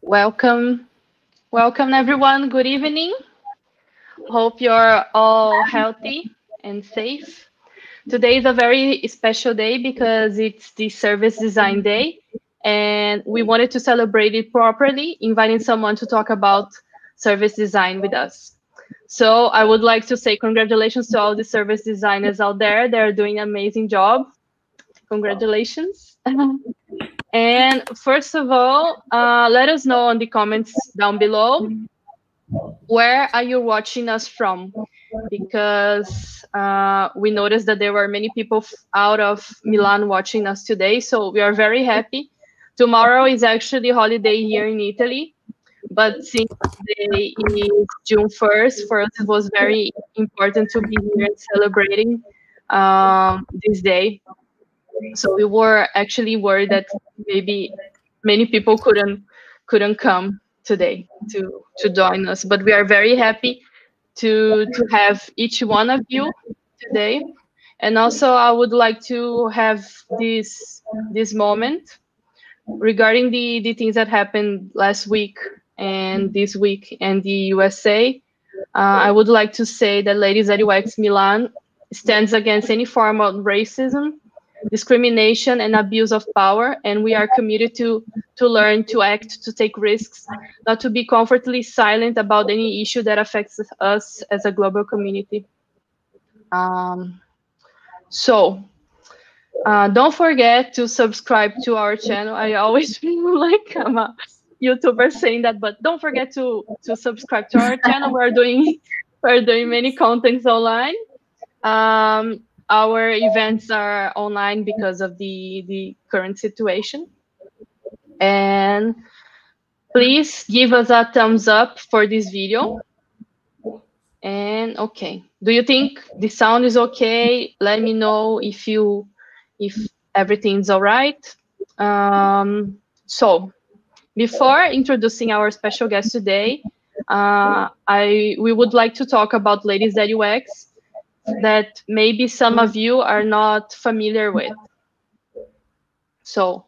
Welcome, welcome everyone. Good evening. Hope you're all healthy and safe. Today is a very special day because it's the Service Design Day, and we wanted to celebrate it properly, inviting someone to talk about service design with us. So I would like to say congratulations to all the service designers out there. They're doing an amazing job. Congratulations. And first of all, let us know in the comments down below, where are you watching us from? Because we noticed that there were many people out of Milan watching us today, so we are very happy. Tomorrow is actually holiday here in Italy, but since today is June 1st, for us it was very important to be here and celebrating this day. So we were actually worried that maybe many people couldn't come today to join us, but we are very happy to have each one of you today. And also I would like to have this moment regarding the things that happened last week and this week in the USA. I would like to say that Ladies at UX Milan stands against any form of racism, discrimination, and abuse of power, and we are committed to learn, to act, to take risks, not to be comfortably silent about any issue that affects us as a global community. So don't forget to subscribe to our channel. I always feel like I'm a YouTuber saying that, but don't forget to subscribe to our channel. We're doing many contents online. Our events are online because of the current situation. And please give us a thumbs up for this video. And okay, do you think the sound is okay? Let me know if everything's all right. So before introducing our special guest today, we would like to talk about Ladies at UX that maybe some of you are not familiar with. So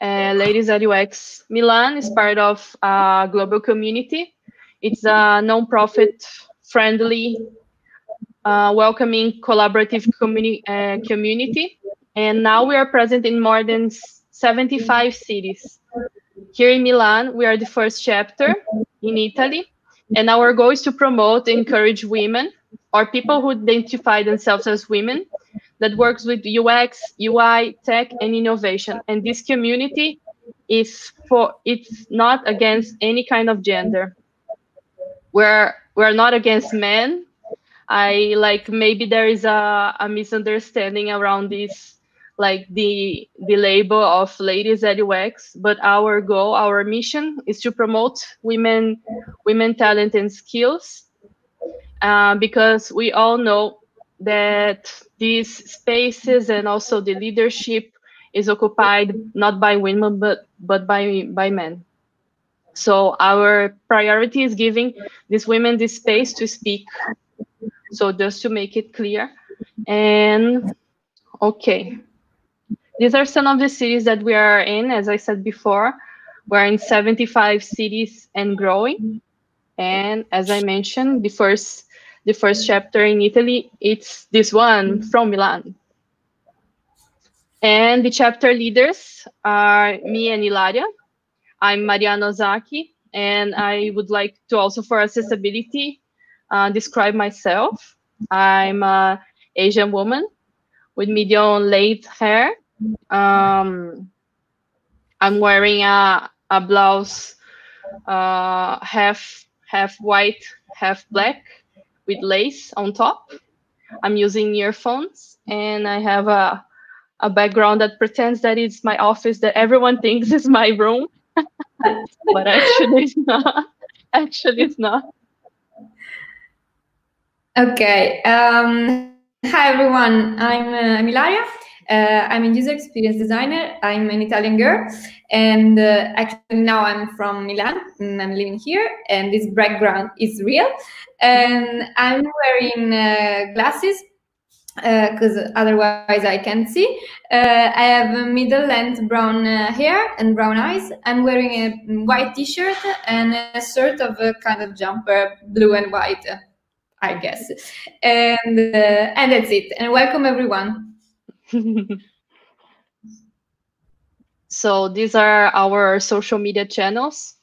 Ladies at UX Milan is part of a global community. It's a non-profit friendly, welcoming, collaborative community. And now we are present in more than 75 cities. Here in Milan, we are the first chapter in Italy. And our goal is to promote and encourage women or people who identify themselves as women that works with UX, UI, tech, and innovation. And this community it's not against any kind of gender. We're not against men. Maybe there is a misunderstanding around this, like the label of Ladies at UX, but our goal, our mission is to promote women talent and skills, because we all know that these spaces and also the leadership is occupied not by women but by men. So our priority is giving these women this space to speak. So just to make it clear. And okay, these are some of the cities that we are in. As I said before, we're in 75 cities and growing. And as I mentioned, the first chapter in Italy, it's this one from Milan. And the chapter leaders are me and Ilaria. I'm Mariano Zaki, and I would like to also, for accessibility, describe myself. I'm an Asian woman with medium length hair. I'm wearing a blouse, half white, half black, with lace on top. I'm using earphones, and I have a background that pretends that it's my office, that everyone thinks is my room, but actually it's not. Actually, it's not. Okay. Hi everyone. I'm Ilaria. I'm a user experience designer. I'm an Italian girl, and actually now I'm from Milan. And I'm living here, and this background is real. And I'm wearing glasses because otherwise I can't see. I have a middle-length brown hair and brown eyes. I'm wearing a white t-shirt and a sort of a kind of jumper, blue and white, I guess. And that's it. And welcome everyone. So these are our social media channels.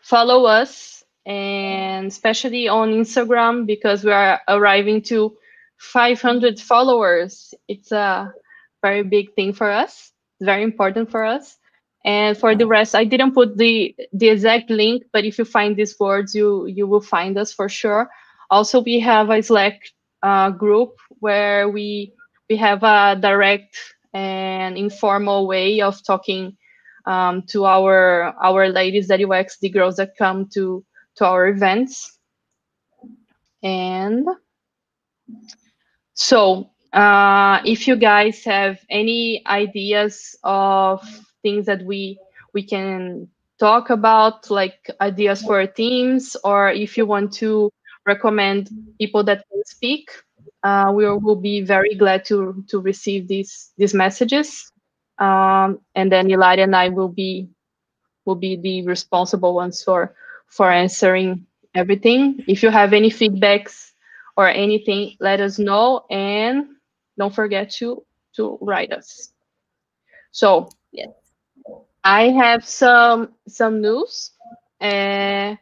Follow us, and especially on Instagram, because we are arriving to 500 followers. It's a very big thing for us. It's very important for us. And for the rest, I didn't put the exact link, but if you find these words, you will find us for sure. Also, we have a Slack group where we have a direct and informal way of talking to our ladies that UX, the girls that come to our events. And so if you guys have any ideas of things that we can talk about, like ideas for teams, or if you want to recommend people that can speak, we will be very glad to receive these messages. And then Ilaria and I will be the responsible ones for answering everything. If you have any feedbacks or anything, let us know, and don't forget to write us. So yes. I have some news. As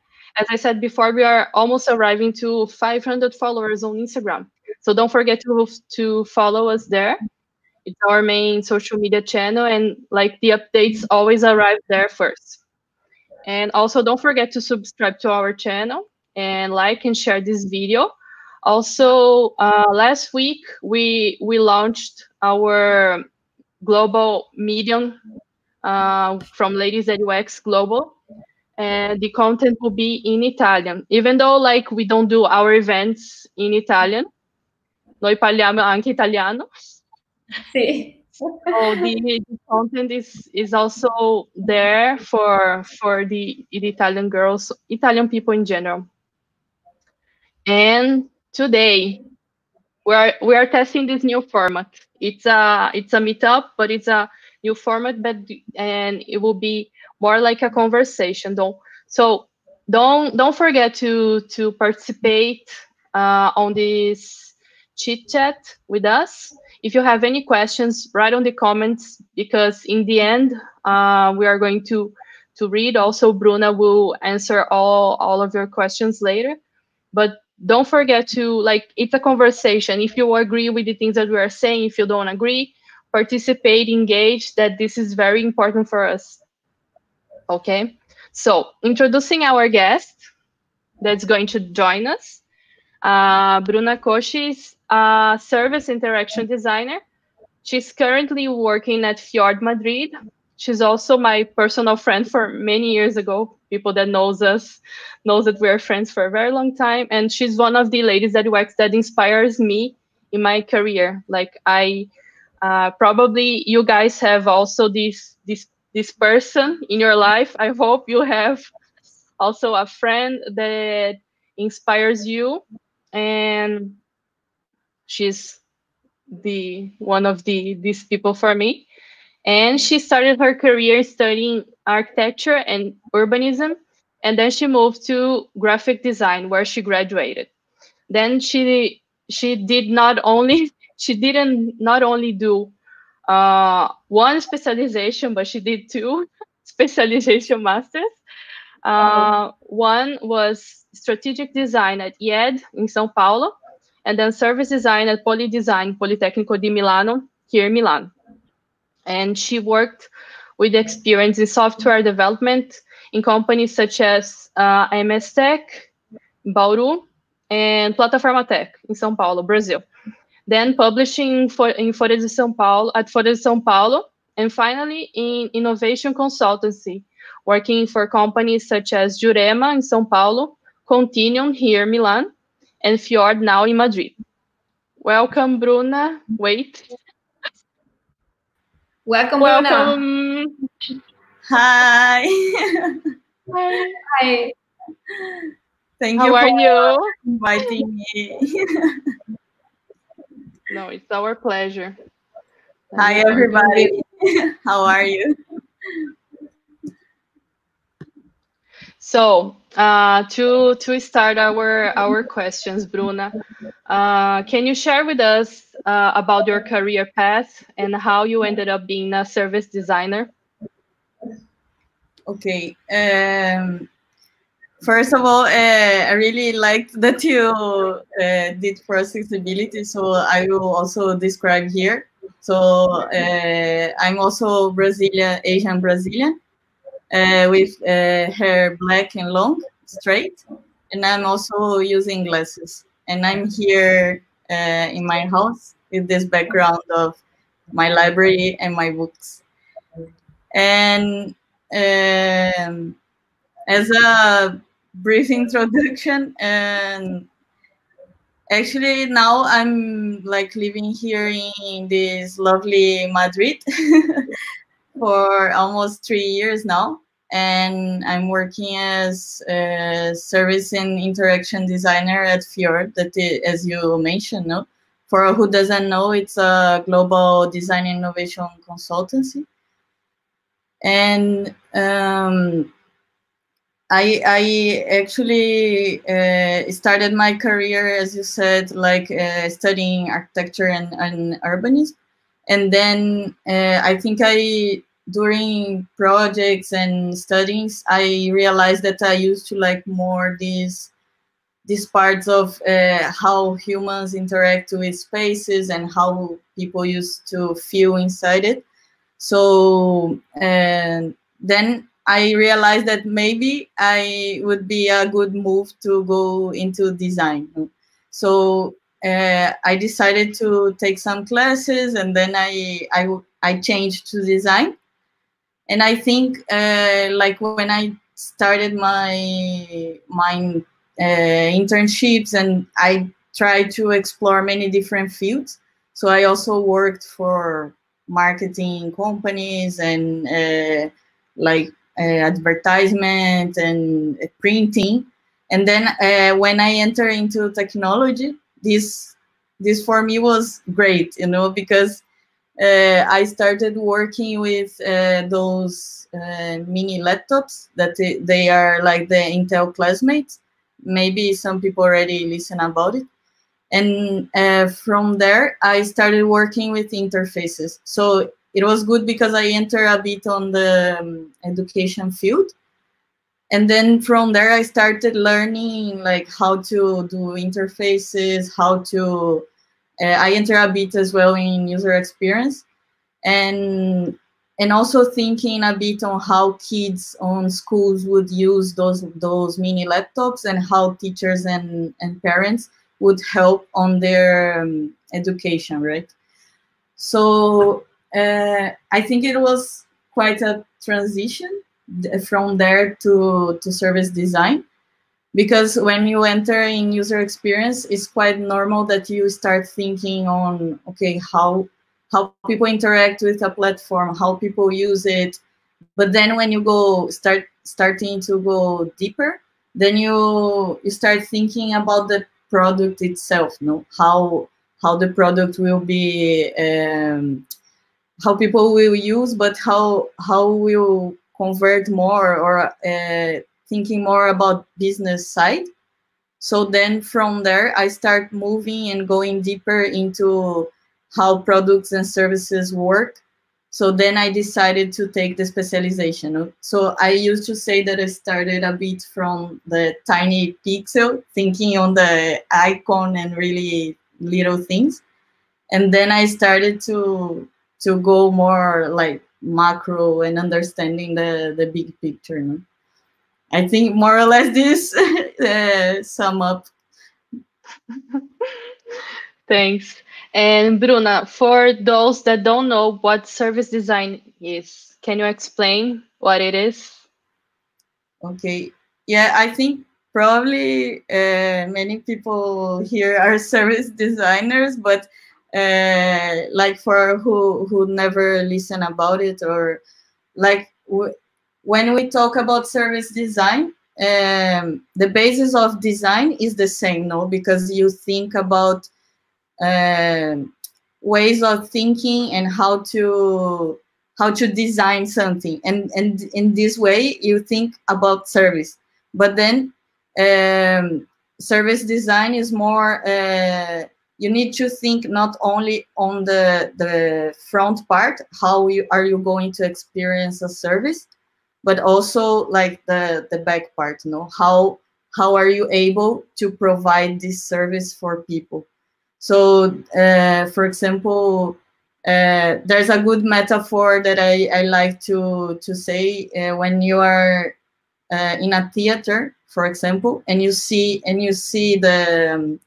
I said before, we are almost arriving to 500 followers on Instagram. So don't forget to follow us there. It's our main social media channel, and like the updates always arrive there first. And also don't forget to subscribe to our channel and like and share this video. Also, last week we launched our global medium from Ladies at UX Global, and the content will be in Italian. Even though like we don't do our events in Italian, noi parliamo anche italiano. Sì. So the content is also there for the Italian girls, Italian people in general. And today we are testing this new format. It's a meetup, but it's a new format, and it will be more like a conversation. Don't forget to participate on this chit chat with us. If you have any questions, write on the comments, because in the end we are going to read. Also, Bruna will answer all of your questions later. But don't forget to, like, it's a conversation. If you agree with the things that we are saying, if you don't agree, participate, engage, that this is very important for us. Okay, so introducing our guest that's going to join us. Bruna Kochi is a service interaction designer. She's currently working at Fjord Madrid. She's also my personal friend for many years ago. People that knows us knows that we're friends for a very long time. And she's one of the ladies at UX that inspires me in my career. Like probably you guys have also this person in your life. I hope you have also a friend that inspires you. And she's one of these people for me. And she started her career studying architecture and urbanism, and then she moved to graphic design, where she graduated. Then she didn't not only do one specialization, but she did two specialization masters. One was strategic design at IED in São Paulo, and then service design at Politecnico di Milano, here in Milan. And she worked with experience in software development in companies such as MS Tech, Bauru, and Plataforma Tech in São Paulo, Brazil. Then publishing in Folha de São Paulo, at Folha de São Paulo, and finally in innovation consultancy, working for companies such as Jurema in São Paulo, Continuum here in Milan, and Fjord now in Madrid. Welcome, Bruna. Wait. Welcome, Bruna. Welcome. Hi. Hi. Hi. Thank How you are for you? inviting me. No, it's our pleasure. Hi, everybody. How are you? So, to start our questions, Bruna, can you share with us about your career path and how you ended up being a service designer? Okay. First of all, I really liked that you did for accessibility, so I will also describe here. So I'm also Brazilian, Asian Brazilian, with hair black and long, straight, and I'm also using glasses. And I'm here in my house with this background of my library and my books. And as a brief introduction, and actually now I'm like living here in this lovely Madrid for almost 3 years now, and I'm working as a service and interaction designer at Fjord, that as you mentioned, no? For who doesn't know, it's a global design innovation consultancy. And I actually started my career, as you said, like studying architecture and urbanism. And then I think during projects and studies, I realized that I used to like more these parts of how humans interact with spaces and how people used to feel inside it. So and then I realized that maybe I would be a good move to go into design. So I decided to take some classes, and then I changed to design. And I think like when I started my internships, and I tried to explore many different fields. So I also worked for marketing companies and like advertisement and printing. And then when I enter into technology, this for me was great, because I started working with those mini laptops that they are like the Intel classmates. Maybe some people already listen about it. And from there, I started working with interfaces. So it was good because I entered a bit on the education field. And then from there, I started learning like how to do interfaces, how to I enter a bit as well in user experience, and also thinking a bit on how kids on schools would use those mini laptops, and how teachers and parents would help on their education, right? So I think it was quite a transition from there to service design, because when you enter in user experience, it's quite normal that you start thinking on, okay, how people interact with a platform, how people use it. But then when you starting to go deeper, then you start thinking about the product itself, how the product will be, how people will use, but how will convert more, or thinking more about business side. So then from there, I start moving and going deeper into how products and services work. So then I decided to take the specialization. So I used to say that I started a bit from the tiny pixel, thinking on the icon and really little things. And then I started to go more like macro and understanding the big picture. I think more or less this sum up. Thanks. And Bruna, for those that don't know what service design is, can you explain what it is? Okay. Yeah, I think probably many people here are service designers, but like for who never listen about it, or like when we talk about service design, the basis of design is the same, no? Because you think about ways of thinking and how to design something, and in this way you think about service. But then service design is more, you need to think not only on the front part, how are you going to experience a service, but also like the back part, you know, how are you able to provide this service for people. So for example, there's a good metaphor that I like to say, when you are in a theater, for example, and you see the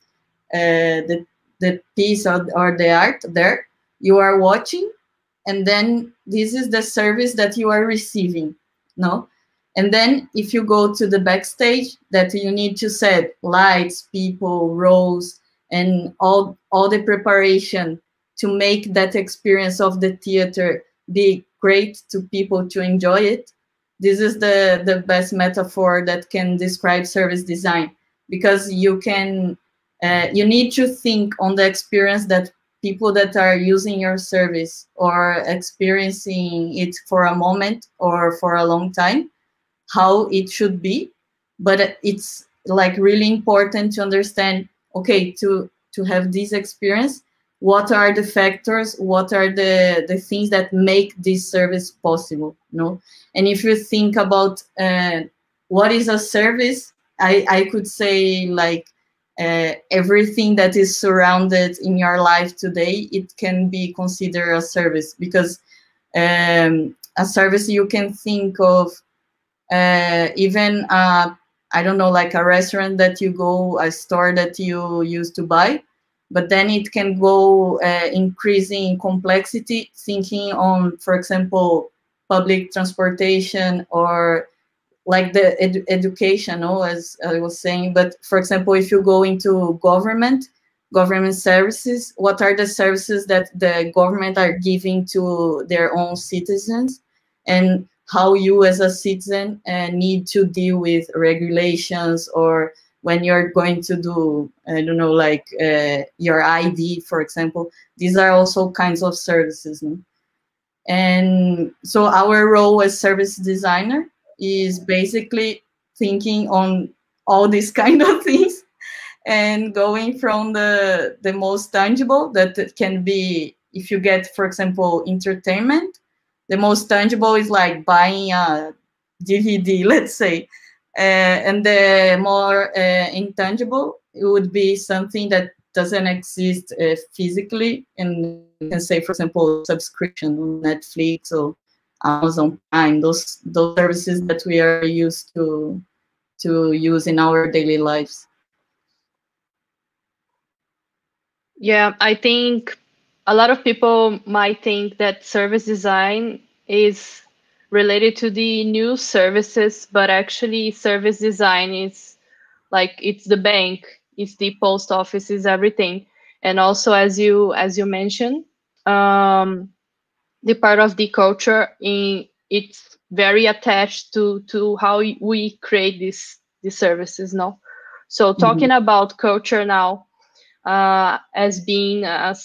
piece or the art there, you are watching, and then this is the service that you are receiving, no? And then if you go to the backstage, that you need to set lights, people, roles, and all the preparation to make that experience of the theater be great to people to enjoy it. This is the best metaphor that can describe service design, because you can you need to think on the experience that people that are using your service or experiencing it for a moment or for a long time, how it should be. But it's like really important to understand, okay, to have this experience, what are the factors, what are the things that make this service possible, you know? And if you think about what is a service, I could say like everything that is surrounded in your life today, it can be considered a service, because a service you can think of even I don't know, like a restaurant that you go, a store that you used to buy, but then it can go increasing in complexity, thinking on, for example, public transportation, or like the education, as I was saying. But for example, if you go into government services, what are the services that the government are giving to their own citizens, and how you as a citizen need to deal with regulations, or when you're going to do, I don't know, like your ID, for example. These are also kinds of services. No? And so our role as service designer is basically thinking on all these kind of things, and going from the most tangible, that it can be, if you get, for example, entertainment, the most tangible is like buying a DVD, let's say, and the more intangible, it would be something that doesn't exist physically, and you can say, for example, subscription on Netflix or Amazon Prime, those services that we are used to use in our daily lives. Yeah, I think a lot of people might think that service design is related to the new services, but actually service design is like, it's the bank, it's the post office, is everything. And also, as you mentioned, the part of the culture, it's very attached to how we create these services, no? So talking about culture now, as being a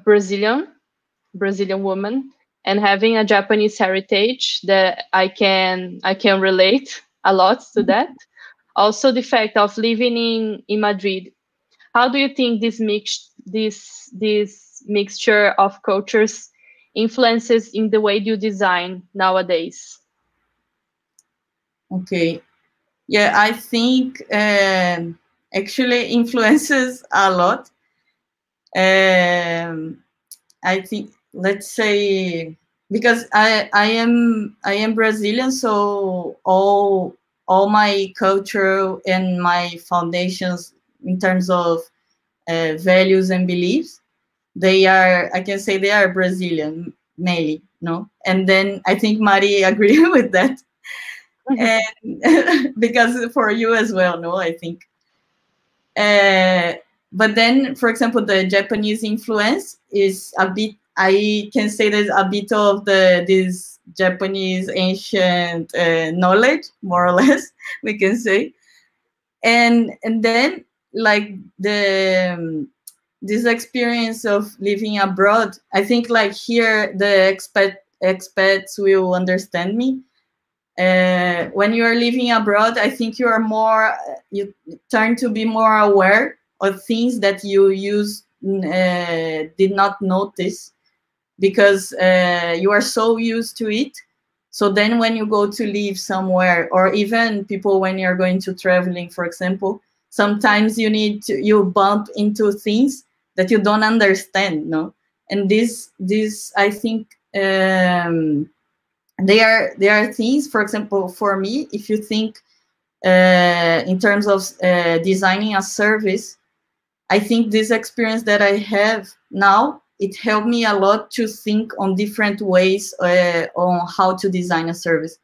Brazilian woman, and having a Japanese heritage, that I can relate a lot to that. Also, the fact of living in Madrid. How do you think this mixture of cultures influences in the way you design nowadays? Okay. Yeah, I think actually influences a lot. I think, let's say, because I am Brazilian, so all my culture and my foundations in terms of values and beliefs, I can say they are Brazilian mainly, no? And then I think Mari agree with that. And because for you as well, no, I think. But then, for example, the Japanese influence is a bit, I can say there's a bit of this Japanese ancient knowledge, more or less, we can say. And then, like, the this experience of living abroad, I think like here the expats will understand me. When you are living abroad, I think you are more, you turn to be more aware of things that you did not notice, because you are so used to it. So then when you go to live somewhere, or even people when you're going to traveling, for example, sometimes you bump into things that you don't understand, no? And this I think they are things, for example, for me, if you think in terms of designing a service, I think this experience that I have now, it helped me a lot to think on different ways on how to design a service.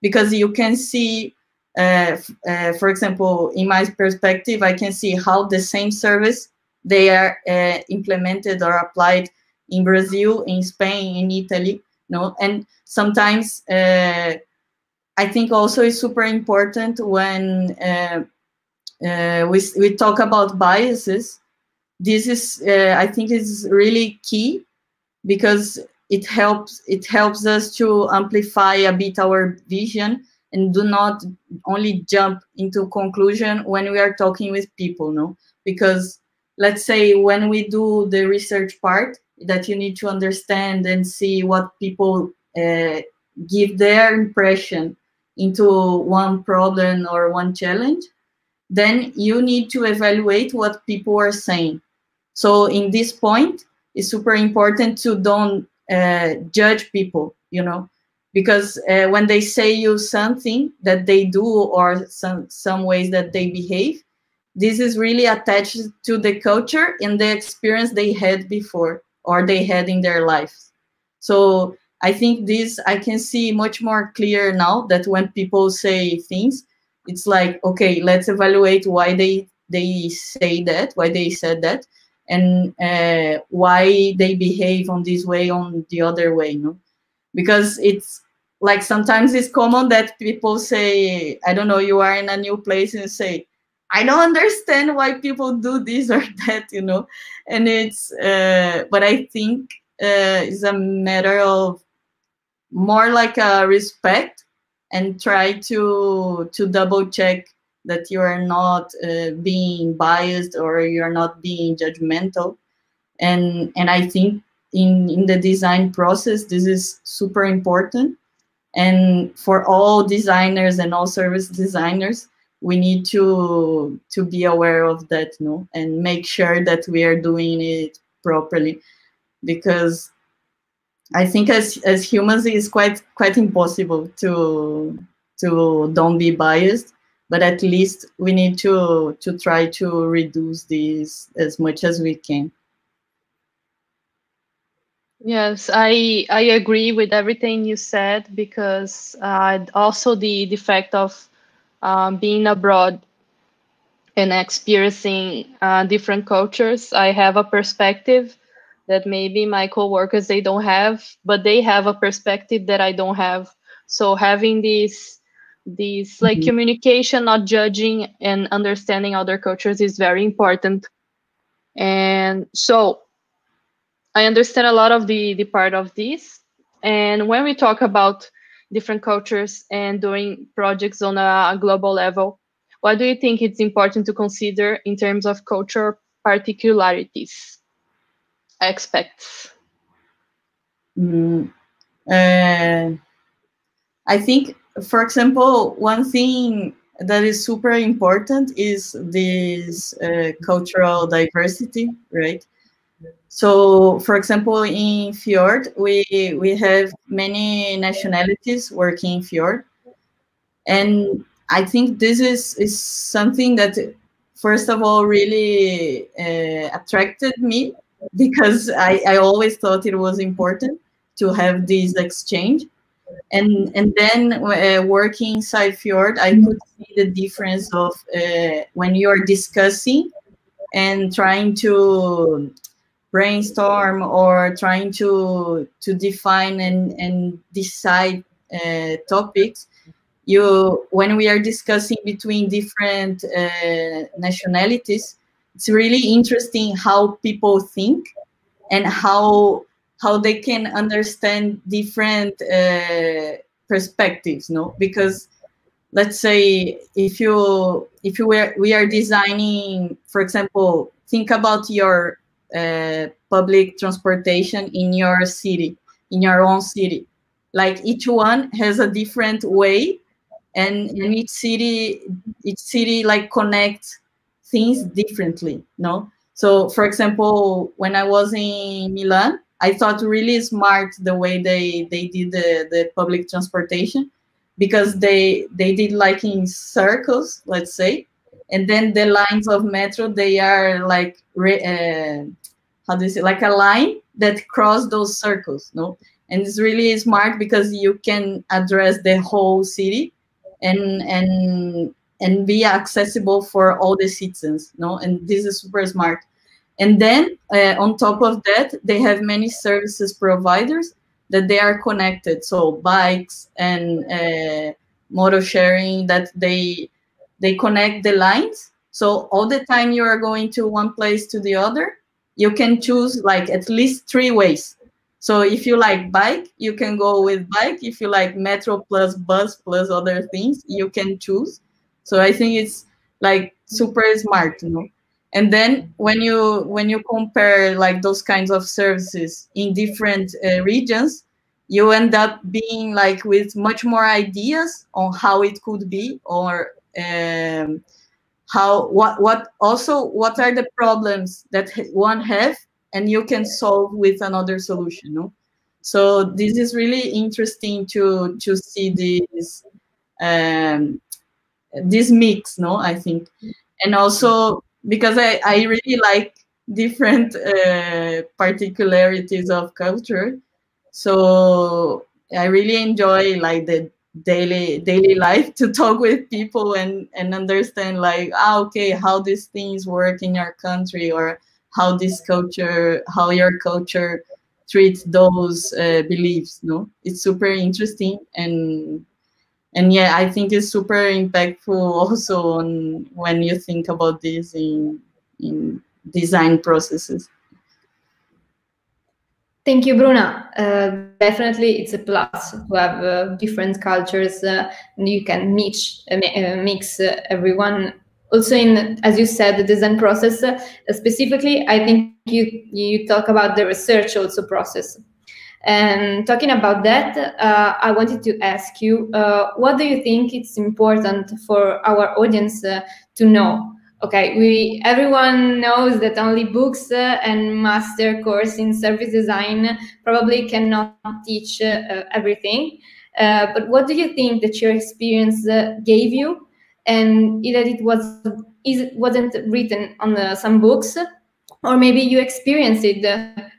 Because you can see, for example, in my perspective, I can see how the same service, they are implemented or applied in Brazil, in Spain, in Italy, no? And sometimes I think also it's super important when we talk about biases. This is, I think, is really key, because it helps us to amplify a bit our vision and do not only jump into conclusion when we are talking with people, no? Because let's say when we do the research part, that you need to understand and see what people give their impression into one problem or one challenge, then you need to evaluate what people are saying. So in this point, it's super important to don't judge people, you know, because when they say you something that they do, or some ways that they behave, this is really attached to the culture and the experience they had before, or they had in their lives. So I think this I can see much more clear now, that when people say things, it's like, okay, let's evaluate why they say that, why they said that, and why they behave on this way, on the other way, no? Because it's like sometimes it's common that people say, I don't know, you are in a new place and say, I don't understand why people do this or that, you know? And it's, but I think it's a matter of more like a respect, and try to double check that you are not being biased, or you're not being judgmental. And I think in the design process, this is super important. And for all designers and all service designers, we need to be aware of that, no? And make sure that we are doing it properly, because I think as humans, it's quite impossible to don't be biased, but at least we need to try to reduce these as much as we can. Yes, I agree with everything you said, because also the fact of being abroad and experiencing different cultures, I have a perspective that maybe my coworkers they don't have, but they have a perspective that I don't have. So having this like communication, not judging, and understanding other cultures is very important. And so I understand a lot of the part of this. And when we talk about different cultures and doing projects on a global level, what do you think it's important to consider in terms of cultural particularities, aspects? I think, for example, one thing that is super important is this cultural diversity, right? So, for example, in Fjord, we have many nationalities working in Fjord, and I think this is something that, first of all, really attracted me, because I always thought it was important to have this exchange. And then working inside Fjord, I could see the difference of when you're discussing and trying to brainstorm, or trying to define and decide topics. When we are discussing between different nationalities, it's really interesting how people think and how they can understand different perspectives, no? Because let's say if we are designing, for example, think about your public transportation in your city, in your own city. Like each one has a different way, and each city like connects things differently, no? So for example, when I was in Milan, I thought really smart the way they did the public transportation, because they did like in circles, let's say, and then the lines of metro, they are like how do you say, like a line that cross those circles, no? And it's really smart because you can address the whole city and be accessible for all the citizens, no? And this is super smart. And then on top of that, they have many services providers that they are connected. So bikes and motor sharing, that they connect the lines. So all the time you are going to one place to the other, you can choose like at least 3 ways. So if you like bike, you can go with bike. If you like metro plus bus plus other things, you can choose. So I think it's like super smart, you know. And then when you compare like those kinds of services in different regions, you end up being like with much more ideas on how it could be, or what are the problems that one have, and you can solve with another solution, no? So this is really interesting to see this mix, no? I think. And also because I really like different particularities of culture, so I really enjoy like the daily life to talk with people and understand like, okay, how these things work in your country, or how your culture treats those beliefs, no? It's super interesting, and yeah, I think it's super impactful also on when you think about this in design processes. Thank you, Bruna. Definitely, it's a plus to have different cultures, and you can mix everyone. Also, in, as you said, the design process. Specifically, I think you talk about the research also process. And talking about that, I wanted to ask you, what do you think it's important for our audience to know? Okay, everyone knows that only books and master course in service design probably cannot teach everything. But what do you think that your experience gave you, and that it wasn't written on some books, or maybe you experienced it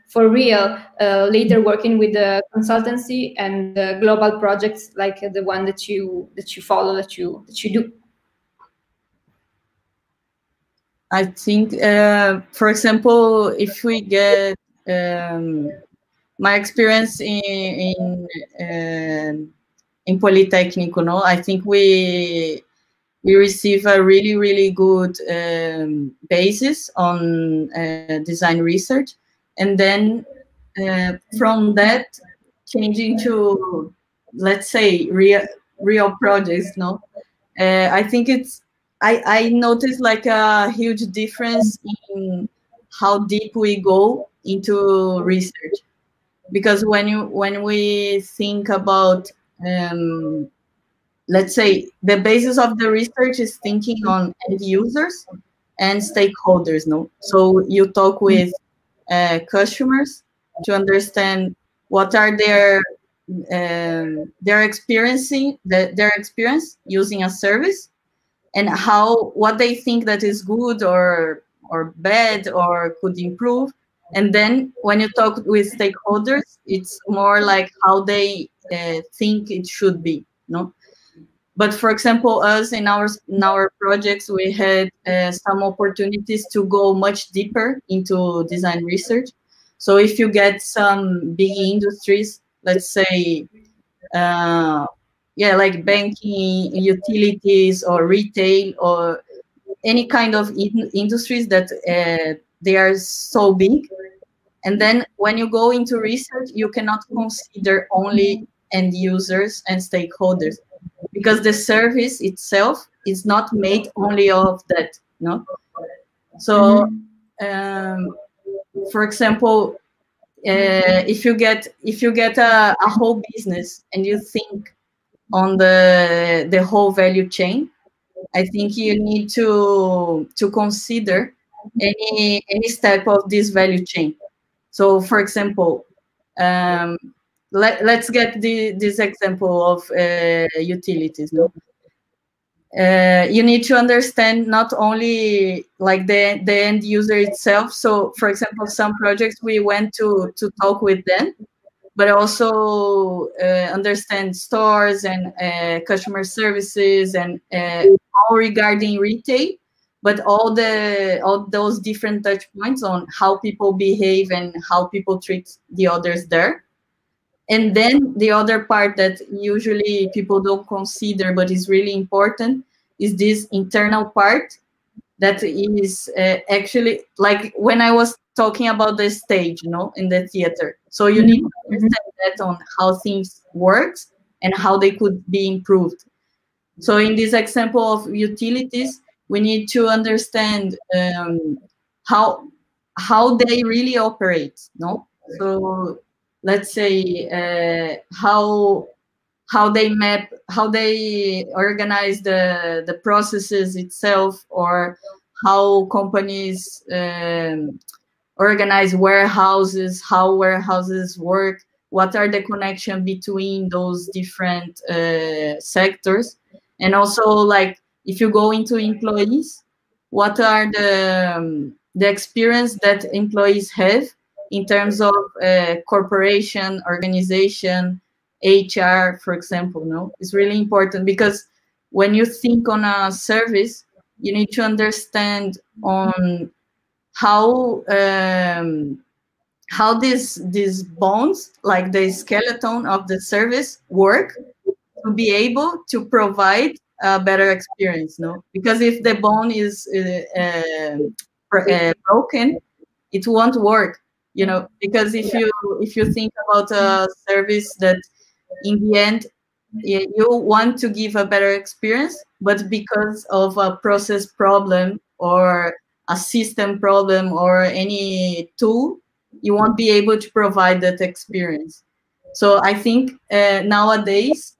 for real later working with the consultancy and global projects like the one that you follow, that you do? I think, for example, if we get my experience in Politecnico, no, I think we receive a really good basis on design research, and then from that changing to, let's say, real projects, no? I think I noticed like a huge difference in how deep we go into research, because when we think about let's say the basis of the research is thinking on end users and stakeholders, no? So you talk with customers to understand what are their experience using a service, and what they think that is good or bad or could improve. And then when you talk with stakeholders, it's more like how they think it should be, no? But for example, us in our projects, we had some opportunities to go much deeper into design research. So if you get some big industries, let's say, like banking, utilities, or retail, any kind of industries that they are so big. And then when you go into research, you cannot consider only end users and stakeholders, because the service itself is not made only of that, no? So, for example, if you get a whole business and you think on the whole value chain, I think you need to consider any step of this value chain. So, for example, let's get this example of utilities. No, you need to understand not only like the end user itself. So, for example, some projects we went to talk with them, but also understand stores and customer services and all regarding retail, but all those different touch points on how people behave and how people treat the others there. And then the other part that usually people don't consider but is really important is this internal part that is actually like when I was talking about the stage, you know, in the theater. So you need to understand that on how things work and how they could be improved. So in this example of utilities, we need to understand how they really operate. No, so let's say how they map, how they organize the processes itself, or how companies organize warehouses, how warehouses work, what are the connection between those different sectors, and also like if you go into employees, what are the experience that employees have in terms of corporation, organization, HR, for example. No, it's really important, because when you think on a service, you need to understand on how these bones, like the skeleton of the service, work to be able to provide a better experience. No, because if the bone is broken, it won't work. You know, because if you think about a service that in the end you want to give a better experience, but because of a process problem or a system problem or any tool, you won't be able to provide that experience. So I think nowadays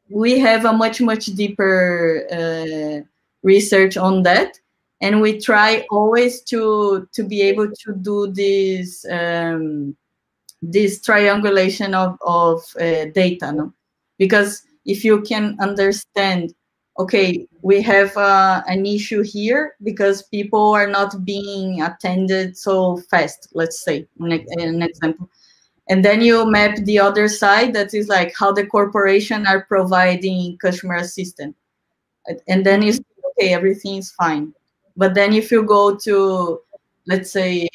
we have a much deeper research on that, and we try always to be able to do this triangulation of data, no? Because if you can understand, okay, we have an issue here because people are not being attended so fast, let's say, an example. And then you map the other side, that is like how the corporation are providing customer assistance. And then you say, okay, everything is fine. But then if you go to, let's say,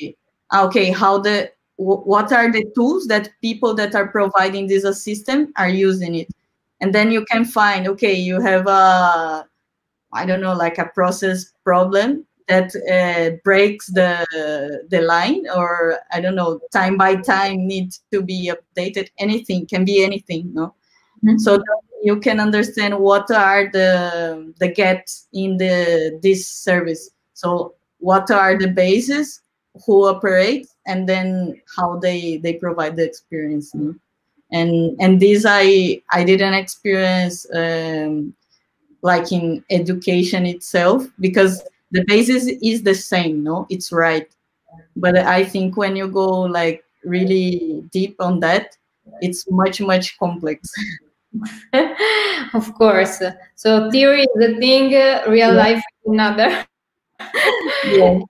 okay, what are the tools that people that are providing this assistance are using it? And then you can find, okay, you have I don't know, like a process problem that breaks the line, or I don't know, time by time needs to be updated. Anything can be anything, no? Mm-hmm. So you can understand what are the gaps in this service. So what are the bases, who operates, and then how they provide the experience. No? And this I didn't experience like in education itself, because the basis is the same, no, it's right. But I think when you go like really deep on that, it's much complex. Of course. So theory is a thing, real life is another. Yeah.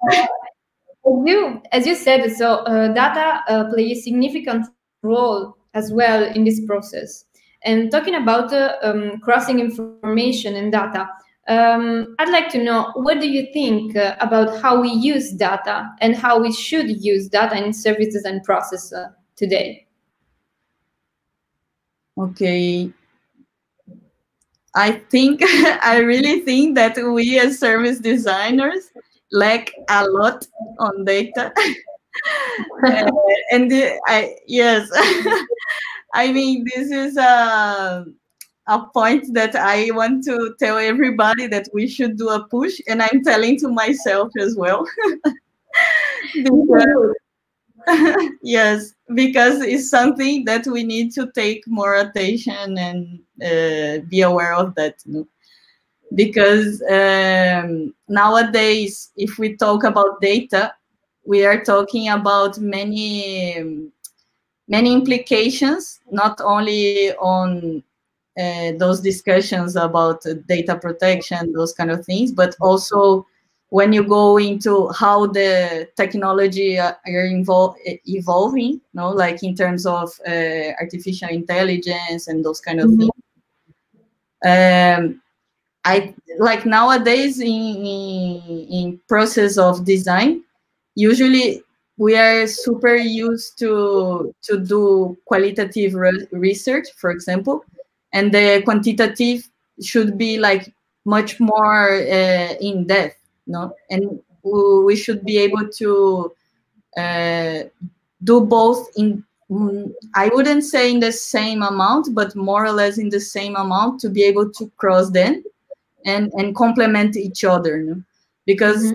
As you said, so data play a significant role as well in this process. And talking about crossing information and data, I'd like to know, what do you think about how we use data and how we should use data in services and process today? Okay. I think I really think that we as service designers lack a lot on data. And yes, I mean, this is a point that I want to tell everybody that we should do a push, and I'm telling to myself as well. Because, yes, because it's something that we need to take more attention and be aware of that. Because nowadays, if we talk about data, we are talking about many implications, not only on those discussions about data protection, those kind of things, but also when you go into how the technology are evolving, like in terms of artificial intelligence and those kind of things. I like nowadays in process of design, usually we are super used to do qualitative research, for example, and the quantitative should be like much more in depth, and we should be able to do both in, I wouldn't say in the same amount, but more or less in the same amount, to be able to cross them and complement each other, because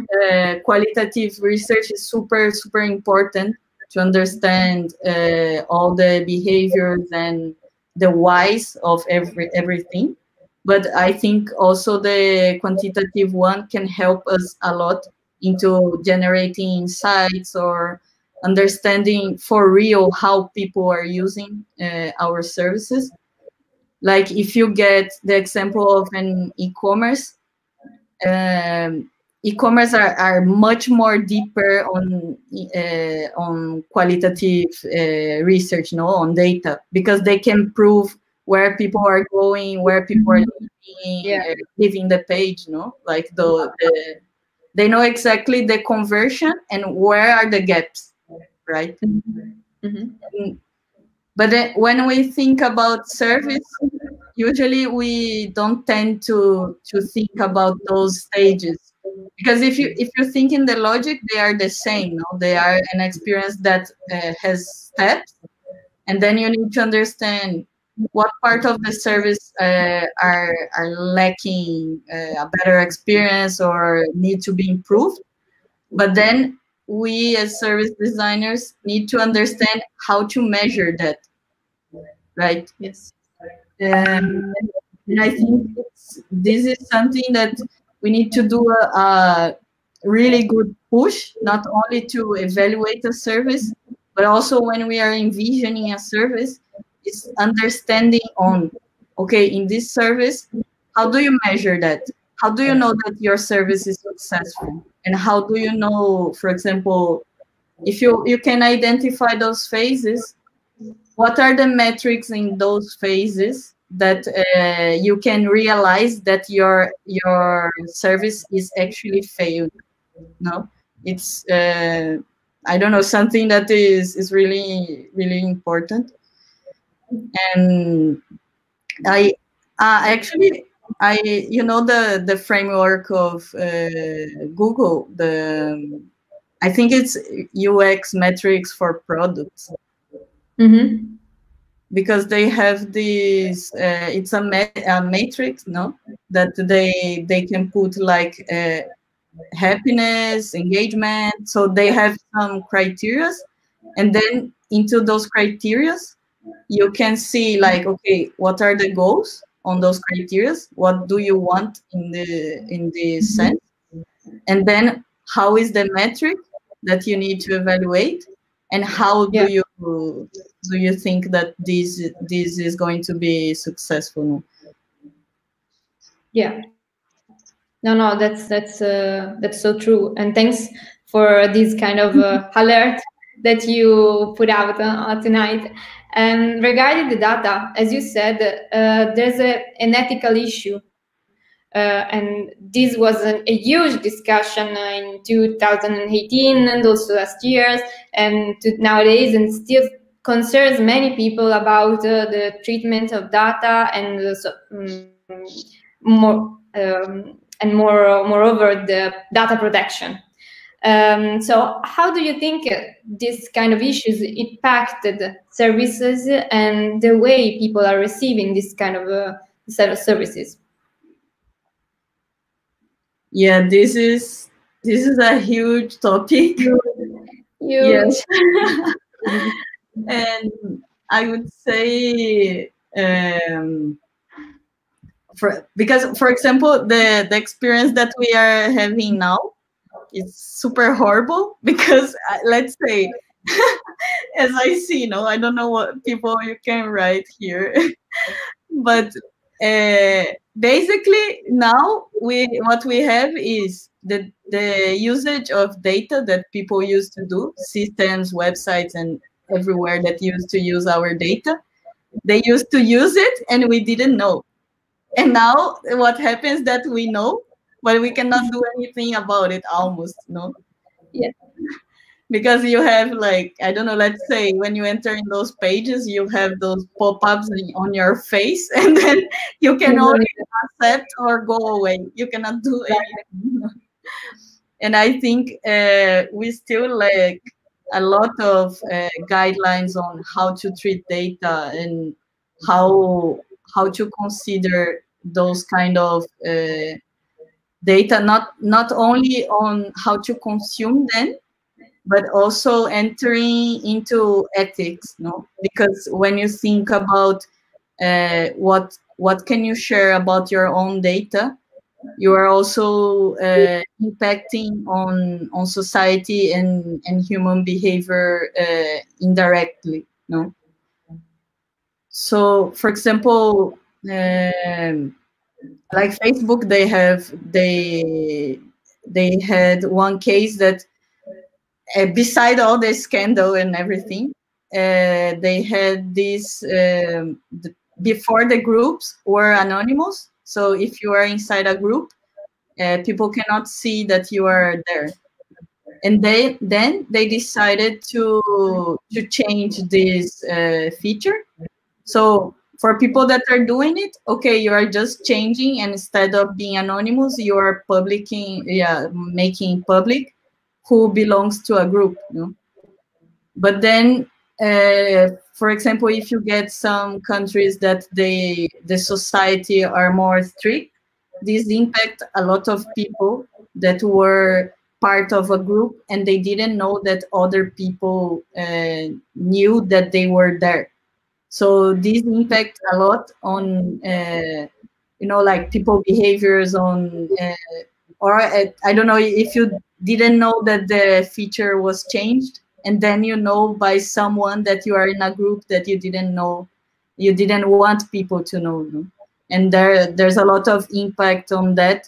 qualitative research is super important to understand all the behaviors and the whys of everything. But I think also the quantitative one can help us a lot into generating insights or understanding for real how people are using our services. Like if you get the example of an e-commerce, e-commerce are much more deeper on qualitative research, on data, because they can prove where people are going, where people are leaving the page, like they know exactly the conversion and where are the gaps, right? But then when we think about service, usually we don't tend to think about those stages, because if you think in the logic, they are the same. They are an experience that has steps, and then you need to understand what part of the service are lacking a better experience or need to be improved. But then we as service designers need to understand how to measure that, right? Yes. And I think this is something that we need to do a really good push, not only to evaluate a service, but also when we are envisioning a service, is understanding on, okay, in this service, how do you measure that? How do you know that your service is successful? And how do you know, for example, if you can identify those phases, what are the metrics in those phases that you can realize that your service is actually failed? It's I don't know, something that is really important. And I actually the framework of Google, I think it's UX metrics for products. Because they have this it's a matrix, that they can put like happiness, engagement, so they have some criteria, and then into those criteria you can see like, okay, what are the goals on those criteria, what do you want in the sense, and then how is the metric that you need to evaluate, and how do you think that this is going to be successful? No, that's so true, and thanks for this kind of alert that you put out tonight. And regarding the data, as you said, there's an ethical issue, and this was a huge discussion in 2018 and also last year and nowadays, and still concerns many people about the treatment of data and moreover the data protection. So how do you think this kind of issues impacted services and the way people are receiving this kind of set of services? Yeah, this is a huge topic. Yes. And I would say because, for example, the experience that we are having now is super horrible because let's say, as I see, I don't know what people you can write here, but basically now what we have is the usage of data that people used to do, systems, websites, and everywhere that used to use our data. They used to use it and we didn't know. And now what happens that we know, but we cannot do anything about it almost, no? Yeah. Because you have, like, I don't know, let's say when you enter in those pages, you have those pop-ups on your face, and then you can only accept or go away. You cannot do anything. And I think we still lack a lot of guidelines on how to treat data and how to consider those kind of data, not only on how to consume them, but also entering into ethics, no? Because when you think about what can you share about your own data, you are also impacting on society and human behavior indirectly, no? So, for example, like Facebook, they had one case that beside all the scandal and everything, they had this before the groups were anonymous. So if you are inside a group, people cannot see that you are there. And then they decided to change this feature. So for people that are doing it, okay, you are just changing, and instead of being anonymous, you are making public who belongs to a group, But then, for example, if you get some countries that the society are more strict, this impact a lot of people that were part of a group and they didn't know that other people knew that they were there. So this impact a lot on like people behaviors on or I don't know if you didn't know that the feature was changed, and then you know by someone that you are in a group that you didn't know, you didn't want people to know, and there's a lot of impact on that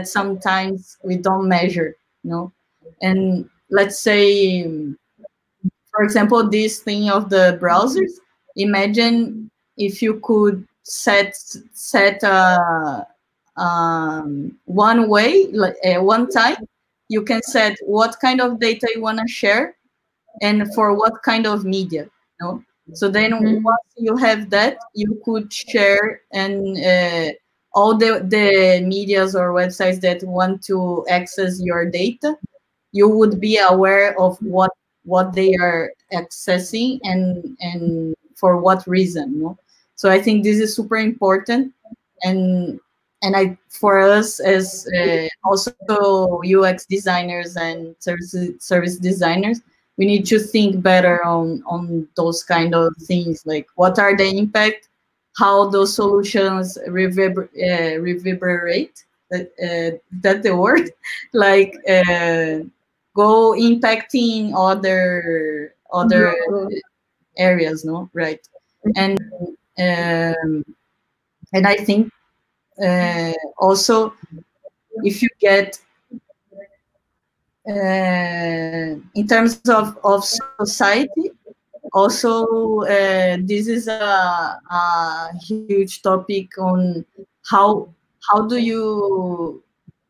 sometimes we don't measure, and let's say, for example, this thing of the browsers. Imagine if you could set one way, like one time, you can set what kind of data you want to share and for what kind of media. So then once you have that, you could share and all the medias or websites that want to access your data, you would be aware of what they are accessing and for what reason. So I think this is super important, and for us as also UX designers and service designers, we need to think better on those kind of things, like what are the impact, how those solutions reverberate, that the word, like go impacting other areas, no? Right. And I think also if you get in terms of society, also this is a huge topic on how do you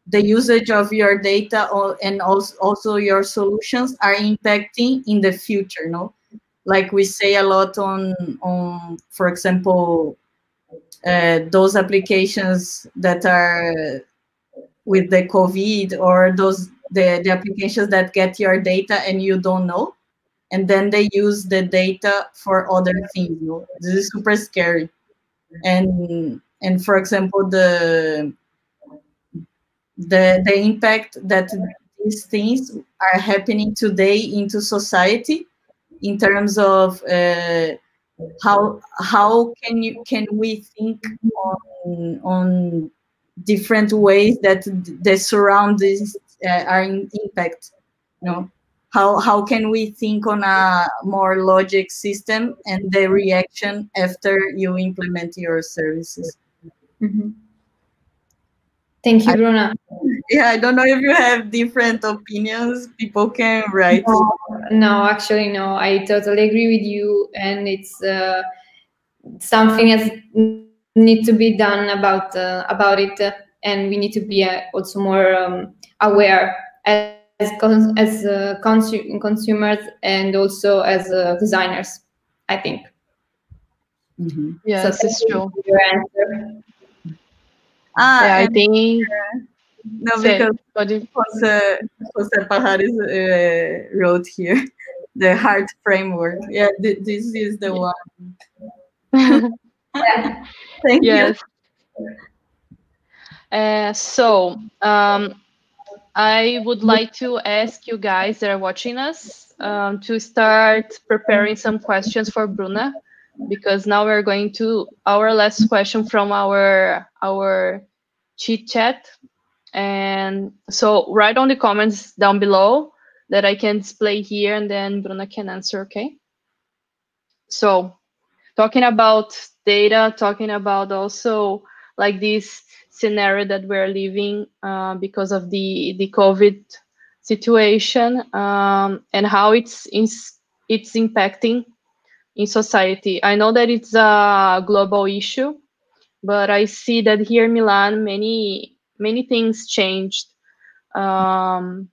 the usage of your data and also your solutions are impacting in the future, no? Like we say a lot on for example, those applications that are with the COVID, or the applications that get your data and you don't know, and then they use the data for other things. This is super scary. And for example, the impact that these things are happening today into society, in terms of how can we think on different ways that the surroundings are in impact. How can we think on a more logic system and the reaction after you implement your services? Mm-hmm. Thank you, Bruna. I don't know if you have different opinions. People can write. No, actually, no. I totally agree with you, and it's something has need to be done about it, and we need to be also more aware as consumers and also as designers, I think. Mm-hmm. Yes, So it's true. your answer. I think. No, because Jose Pajares wrote here the heart framework. Yeah, this is the one. Yeah. Thank Yes. you. So I would like to ask you guys that are watching us to start preparing some questions for Bruna, because now we're going to our last question from our chit chat. And so write on the comments down below that I can display here, and then Bruna can answer, okay? So talking about data, talking about also like this scenario that we're living because of the COVID situation, and how it's impacting in society. I know that it's a global issue, but I see that here in Milan, many things changed. For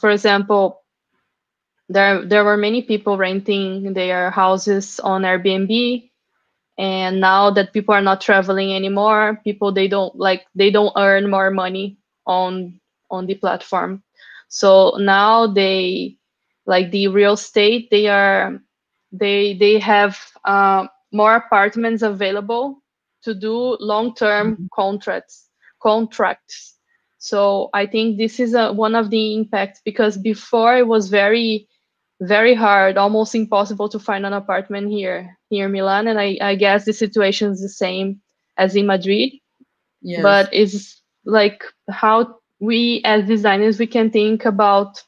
example, there were many people renting their houses on Airbnb, and now that people are not traveling anymore, they don't earn more money on the platform. So now they, like the real estate, they have more apartments available to do long-term contracts. So I think this is one of the impacts, because before it was very hard, almost impossible to find an apartment here in Milan, and I guess the situation is the same as in Madrid. Yes. But it's like how we as designers, we can think about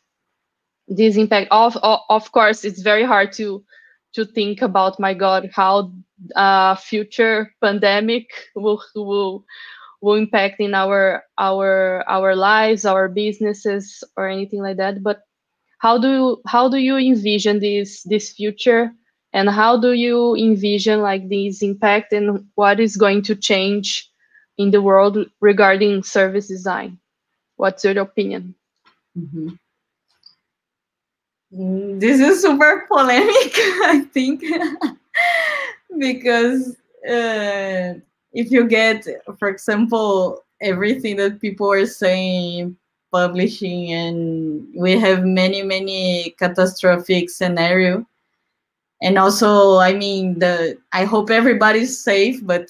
this impact. Of course, it's very hard to think about, my God, how future pandemic will impact in our lives, our businesses, or anything like that. But how do you envision this future, and how do you envision like this impact, and what is going to change in the world regarding service design? What's your opinion? Mm-hmm. This is super polemic, I think, because if you get, for example, everything that people are saying, publishing, and we have many catastrophic scenario. And also, I mean, I hope everybody's safe, but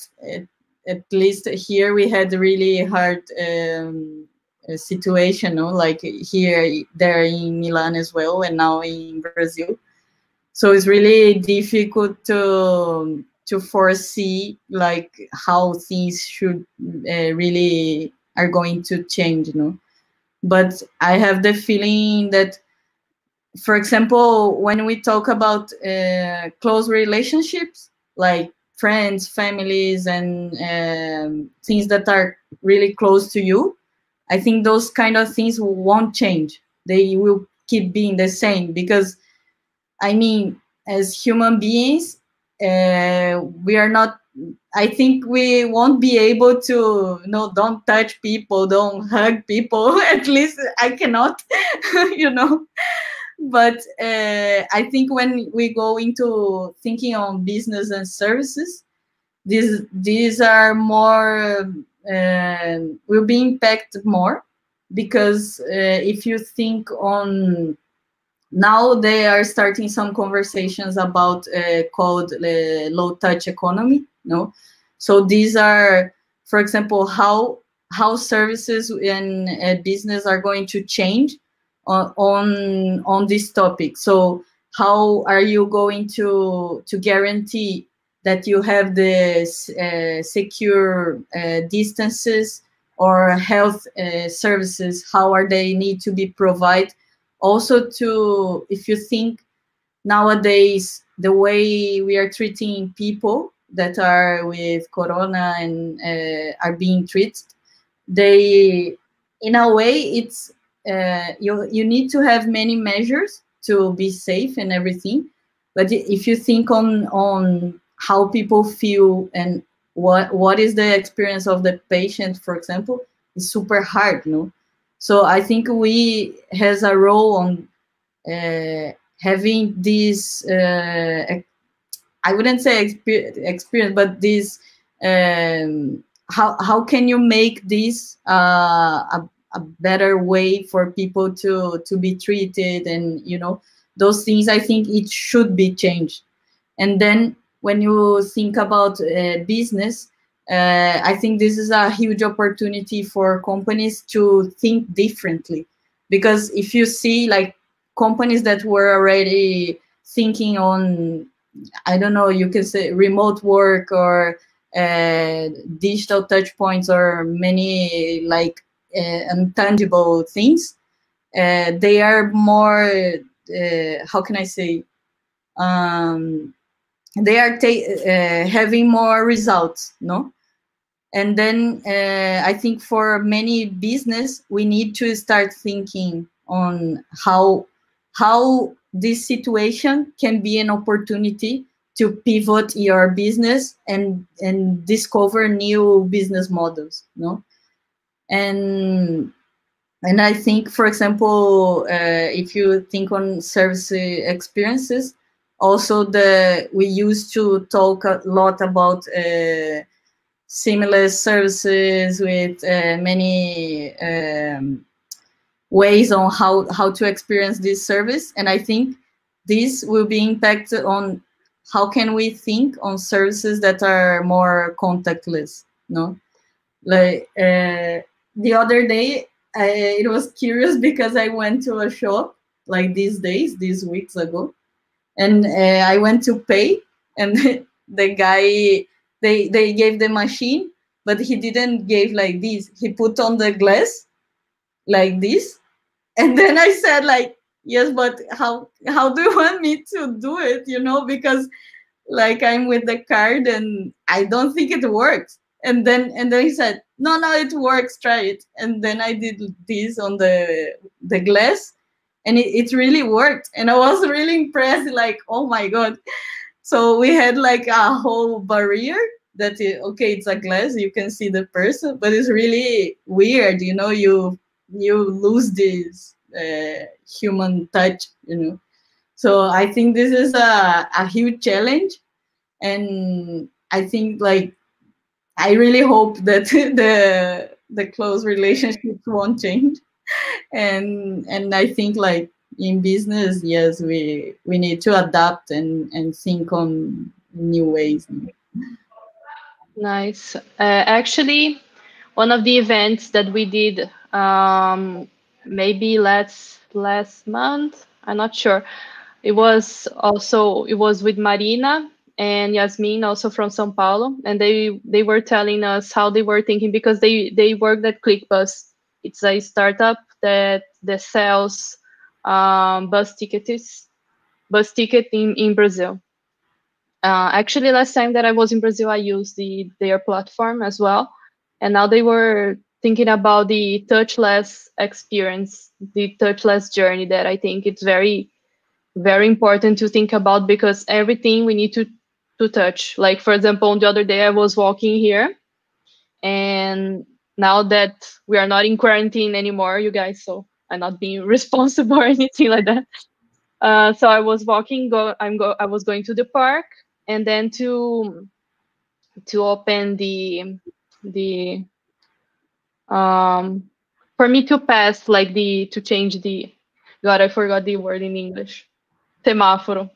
at least here we had a really hard situation, like here, there in Milan as well, and now in Brazil. So it's really difficult to foresee like how things should really are going to change, But I have the feeling that, for example, when we talk about close relationships, like friends, families, and things that are really close to you, I think those kind of things won't change. They will keep being the same, because, I mean, as human beings, we are not, I think we won't be able to, don't touch people, don't hug people. At least I cannot, But I think when we go into thinking on business and services, these are more will be impacted more, because if you think on now, they are starting some conversations about called low touch economy. No, so these are, for example, how services in business are going to change on this topic. So how are you going to guarantee that you have the secure distances, or health services? How are they need to be provided? Also, to if you think nowadays the way we are treating people that are with corona and are being treated, they, in a way, it's you need to have many measures to be safe and everything, but if you think on how people feel and what is the experience of the patient, for example, it's super hard, no? So I think we has a role on having this I wouldn't say experience, but this how can you make this a better way for people to be treated, and those things. I think it should be changed. And then when you think about business, I think this is a huge opportunity for companies to think differently, because if you see like companies that were already thinking on, I don't know, you can say remote work or digital touch points or many like intangible things, they are more, how can I say, they are having more results, no? And then I think for many business, we need to start thinking on how this situation can be an opportunity to pivot your business and discover new business models, no? And I think, for example, if you think on service experiences, also we used to talk a lot about seamless services with many ways on how to experience this service. And I think this will be impacted on how can we think on services that are more contactless, no? Like the other day, it was curious because I went to a shop like these weeks ago, and I went to pay, and the guy, they gave the machine, but he didn't give like this. He put on the glass like this, and then I said like, yes, but how do you want me to do it? Because like I'm with the card and I don't think it works. And then he said, no, it works, try it. And then I did this on the glass, and it really worked. And I was really impressed, like, oh my God. So we had like a whole barrier that okay, it's a glass, you can see the person, but it's really weird, you lose this human touch, So I think this is a huge challenge. And I think like I really hope that the close relationships won't change. And I think like in business, yes, we need to adapt and think on new ways. Nice. Actually, one of the events that we did maybe last month, I'm not sure. It was with Marina and Yasmin, also from São Paulo, and they were telling us how they were thinking, because they worked at ClickBus. It's a startup that sells bus ticket in Brazil. Actually, last time that I was in Brazil, I used their platform as well, and now they were thinking about the touchless experience, the touchless journey, that I think it's very, very important to think about, because everything we need to touch. Like, for example, the other day I was walking here, and now that we are not in quarantine anymore, you guys, so I'm not being responsible or anything like that. So I was walking, I was going to the park, and then to to open the for me to pass, like to change the, God, I forgot the word in English, semáforo,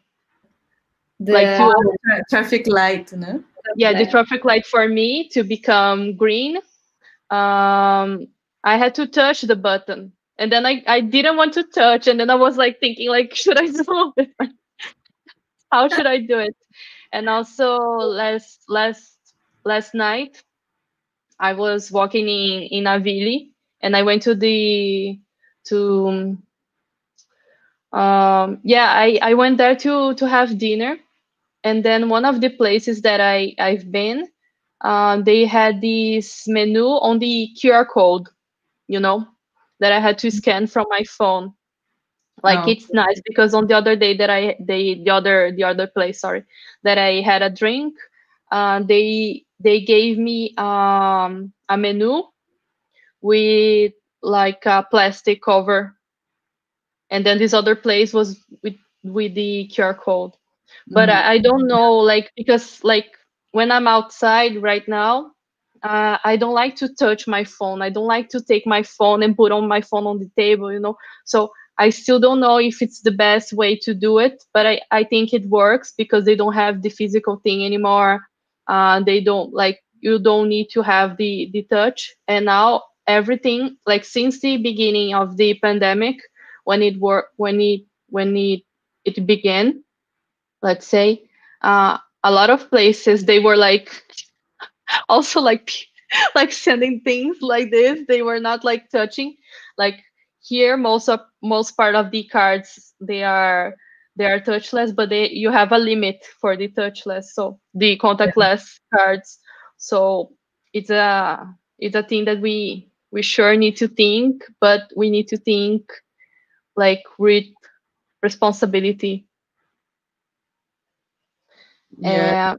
like The to, Traffic light, no? yeah, the traffic light for me to become green. I had to touch the button, and then I didn't want to touch, and then I was like thinking, like, should I do it? How should I do it? And also last night I was walking in Avili, and I went to yeah, I went there to have dinner, and then one of the places that I've been, they had this menu on the QR code, you know, that I had to scan from my phone. Like, Oh, it's nice because on the other day that the other place, sorry, that I had a drink, they gave me a menu with like a plastic cover, and then this other place was with the QR code. But mhm. I don't know, like, because like when I'm outside right now, I don't like to touch my phone. I don't like to take my phone and put on my phone on the table, So I still don't know if it's the best way to do it, but I think it works because they don't have the physical thing anymore. They don't, like, you don't need to have the touch. And now everything, like, since the beginning of the pandemic, when it began, let's say, a lot of places, they were like also like like sending things like this. They were not like touching. Like, here, most part of the cards, they are touchless, but you have a limit for the touchless, so the contactless cards. So it's a thing that we sure need to think, but we need to think like with responsibility. Yeah,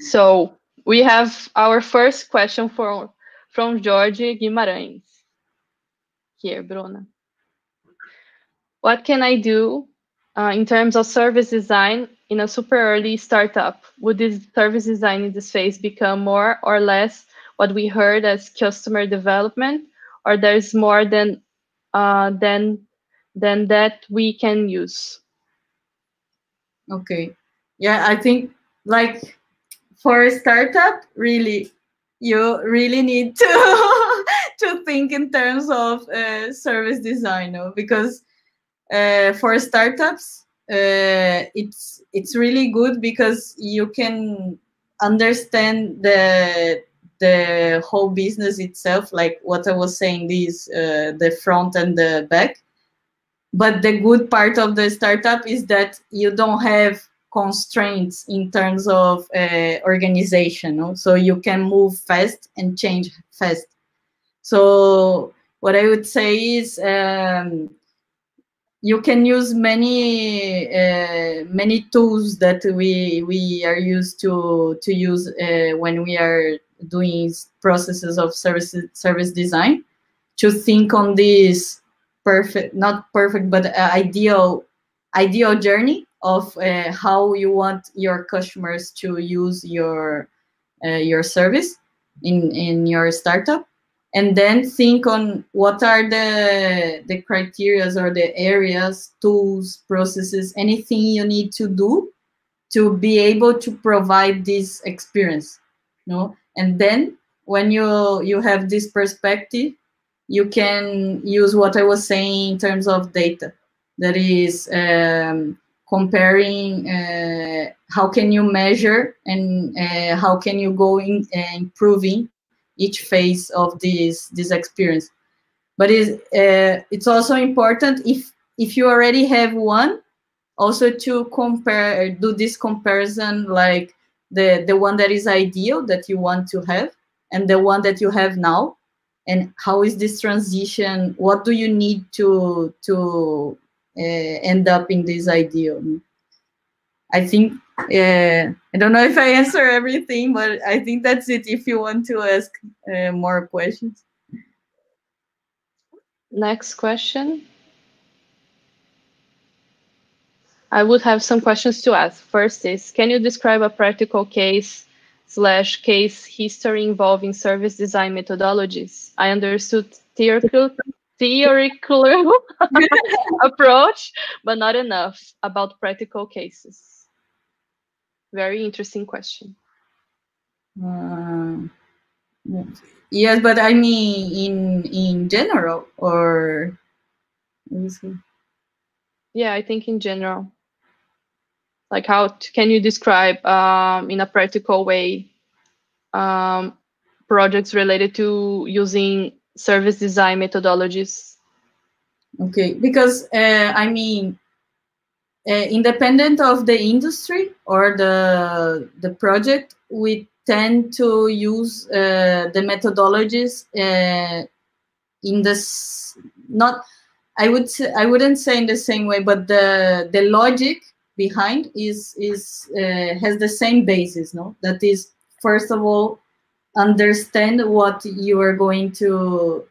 So we have our first question from Jorge Guimarães. Here, Bruna. What can I do in terms of service design in a super early startup? Would this service design in this phase become more or less what we heard as customer development, or there's more than that we can use? okay. Yeah, I think, like, for a startup, really, you really need to to think in terms of service design, no? Because for startups, it's really good because you can understand the whole business itself, like what I was saying, these the front and the back. But the good part of the startup is that you don't have constraints in terms of organization, no? So you can move fast and change fast. So what I would say is, you can use many tools that we are used to use when we are doing processes of service design, to think on this perfect, not perfect, but ideal journey of how you want your customers to use your service in your startup, and then think on what are the criterias or the areas, tools, processes, anything you need to do to be able to provide this experience, and then when you have this perspective, you can use what I was saying in terms of data, that is, comparing how can you measure, and how can you go in improving each phase of this experience. But it's also important, if you already have one, also to compare, do this comparison, like the one that is ideal that you want to have, and the one that you have now, and how is this transition, what do you need to end up in this ideal. I think, I don't know if I answer everything, but I think that's it, if you want to ask more questions. Next question. I would have some questions to ask. First is, can you describe a practical case / case history involving service design methodologies? I understood theoretical approach, but not enough about practical cases. Very interesting question. Yes, but I mean in general, or yeah, I think in general. Like how can you describe in a practical way projects related to using service design methodologies? Okay, because I mean, independent of the industry or the project, we tend to use the methodologies in this, not, I wouldn't say in the same way, but the logic behind is has the same basis, no? That is, first of all, understand what you are going to,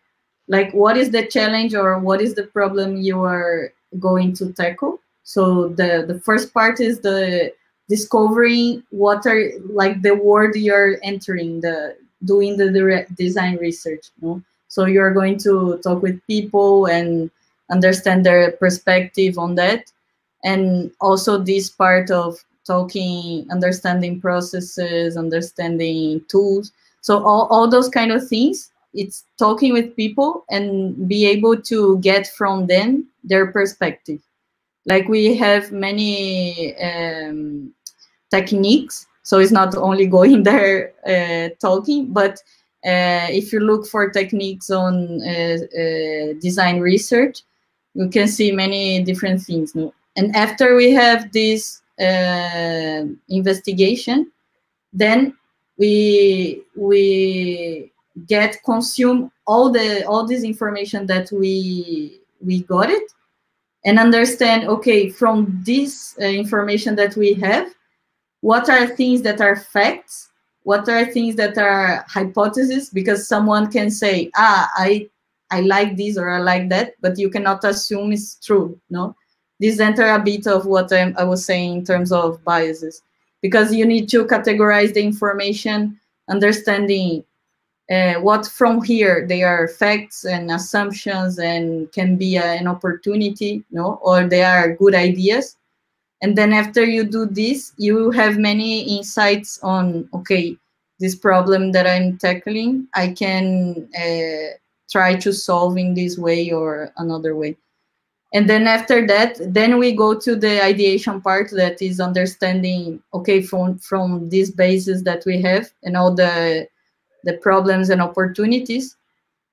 like, what is the challenge or what is the problem you are going to tackle. So the first part is the discovering what are, like, the word you're entering, the doing the design research, no? So you're going to talk with people and understand their perspective on that. And also this part of talking, understanding processes, understanding tools. So all those kind of things, it's talking with people and be able to get from them their perspective. Like, we have many techniques, so it's not only going there talking, but if you look for techniques on design research, you can see many different things, no? And after we have this investigation, then we consume all this information that we got it, and understand, okay, from this information that we have, what are things that are facts, what are things that are hypotheses, because someone can say, I like this or I like that, but you cannot assume it's true, no? This enter a bit of what I was saying in terms of biases, because you need to categorize the information, understanding what from here they are facts and assumptions and can be an opportunity, no, or they are good ideas. And then after you do this, you have many insights on, okay, this problem that I'm tackling, I can try to solve in this way or another way. And then after that, then we go to the ideation part, that is understanding, okay, from this basis that we have and all the problems and opportunities,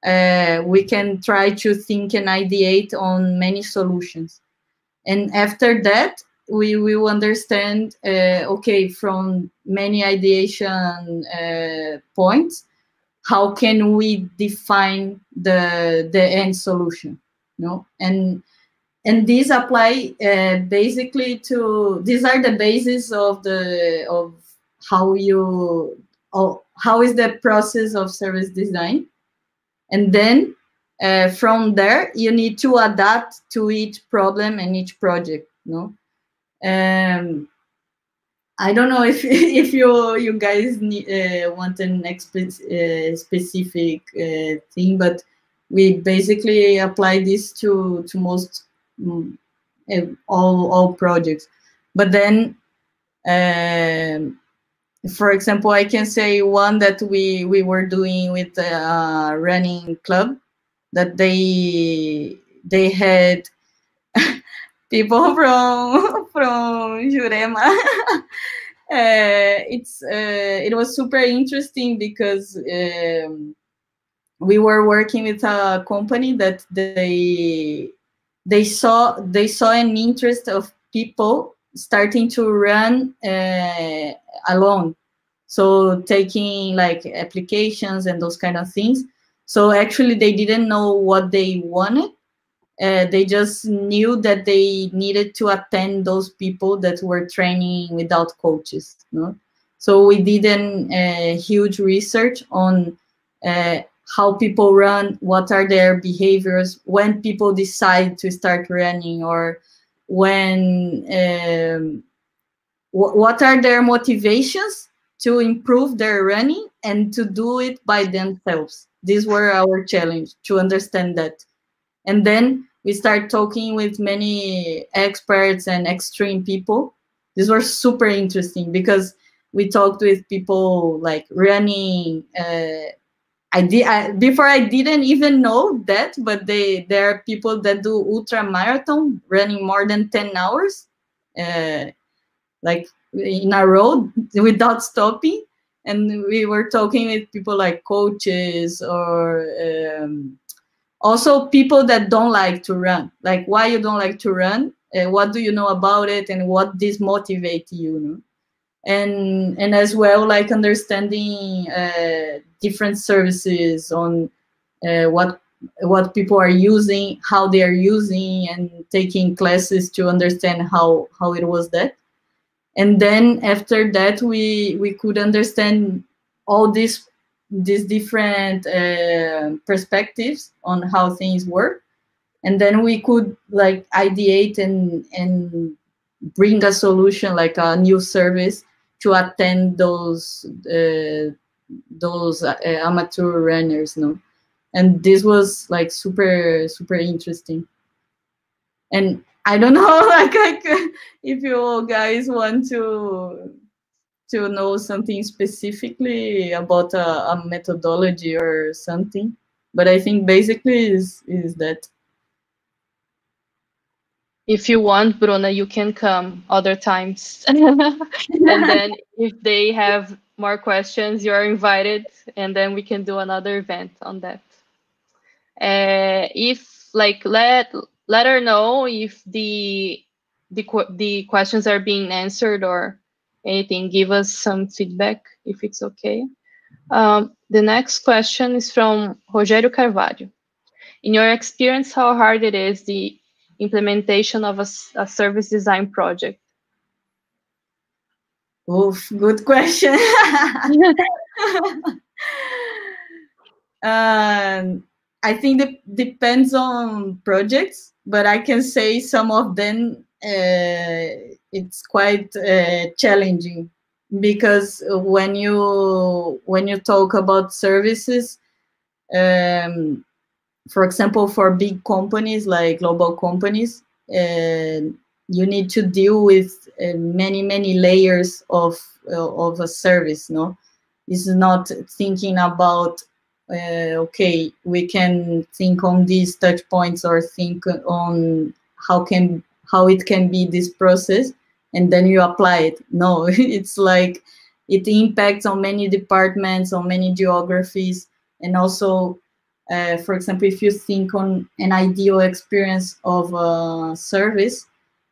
we can try to think and ideate on many solutions. And after that, we will understand, okay, from many ideation points, how can we define the end solution, no? And these apply basically to, these are the basis of how how is the process of service design. And then from there, you need to adapt to each problem and each project, no? I don't know if you guys need, want an specific thing, but we basically apply this to most all projects. But then, for example, I can say one that we were doing with a running club, that they had people from Jurema. It was super interesting because we were working with a company that they saw an interest of people starting to run alone, so taking like applications and those kind of things. So actually they didn't know what they wanted. They just knew that they needed to attend those people that were training without coaches, no? So we did a huge research on how people run, what are their behaviors when people decide to start running, or when what are their motivations to improve their running and to do it by themselves. These were our challenge, to understand that. And then we start talking with many experts and extreme people. These were super interesting because we talked with people like running. Before I didn't even know that, but there are people that do ultra marathon, running more than 10 hours, like in a row without stopping. And we were talking with people like coaches or also people that don't like to run, like why you don't like to run, what do you know about it, and what this motivates you, know? And as well, like understanding different services on what people are using, how they are using, and taking classes to understand how it was that. And then after that, we could understand all these different perspectives on how things work, and then we could like ideate and bring a solution, like a new service to attend those amateur runners, no? And this was like super interesting. And I don't know, like if you guys want to know something specifically about a methodology or something, but I think basically is that. If you want, Bruna, you can come other times. And then if they have more questions, you're invited, and then we can do another event on that. If like let her know if the questions are being answered or anything. Give us some feedback if it's okay. The next question is from Rogério Carvalho. In your experience, how hard it is the implementation of a service design project? Oof, good question. I think it depends on projects, but I can say some of them it's quite challenging, because when you talk about services, for example, for big companies like global companies, you need to deal with many layers of a service. No, it's not thinking about okay, we can think on these touch points or think on how it can be this process, and then you apply it. No, it's like it impacts on many departments, on many geographies, and also for example, if you think on an ideal experience of a service,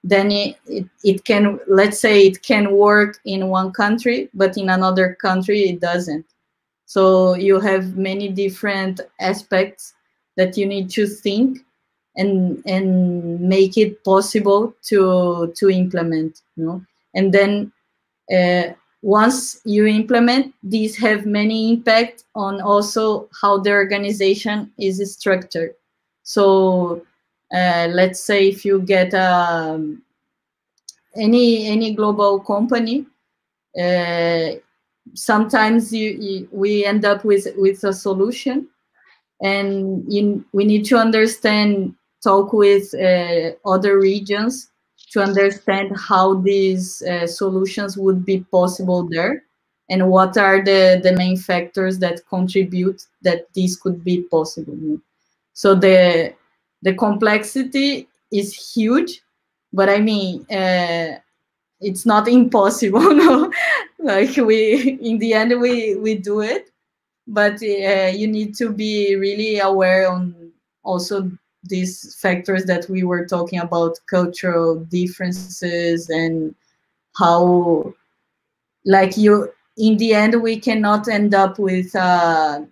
then it can, let's say it can work in one country, but in another country it doesn't. So you have many different aspects that you need to think and make it possible to implement, you know. And then once you implement, these have many impact on also how the organization is structured. So let's say if you get any global company, sometimes we end up with a solution, and we need to understand, talk with other regions to understand how these solutions would be possible there, and what are the main factors that contribute that this could be possible. So the complexity is huge, but I mean, it's not impossible. No, like in the end we do it, but you need to be really aware on also these factors that we were talking about, cultural differences, and how, like, in the end we cannot end up with how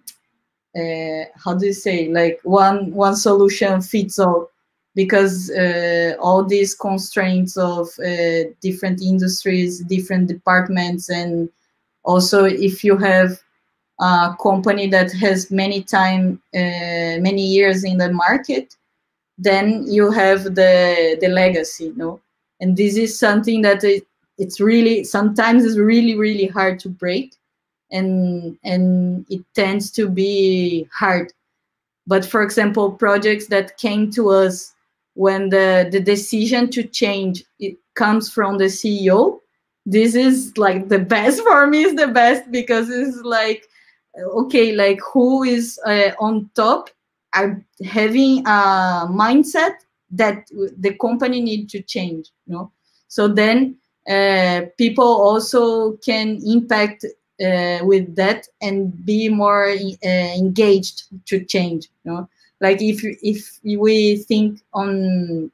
do you say, like one solution fits all, because all these constraints of different industries, different departments, and also if you have a company that has many years in the market, then you have the legacy, no? And this is something that it's really, sometimes it's really, really hard to break, and it tends to be hard. But for example, projects that came to us when the decision to change, it comes from the CEO, this is like the best for me, is the best, because it's like, okay, like who is on top are having a mindset that the company need to change, you know? So then people also can impact with that and be more engaged to change, you know? Like if we think on,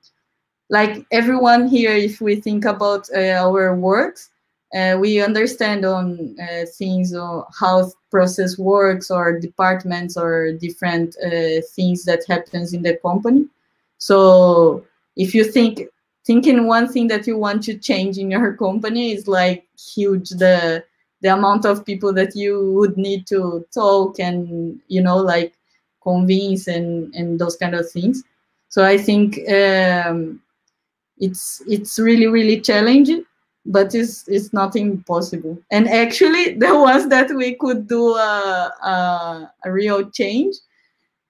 like everyone here, if we think about our works, we understand on things on how process works, or departments, or different things that happens in the company. So if you thinking one thing that you want to change in your company is like huge, the amount of people that you would need to talk and, you know, like convince and those kind of things. So I think it's really, really challenging, but it's not impossible. And actually, the ones that we could do a real change,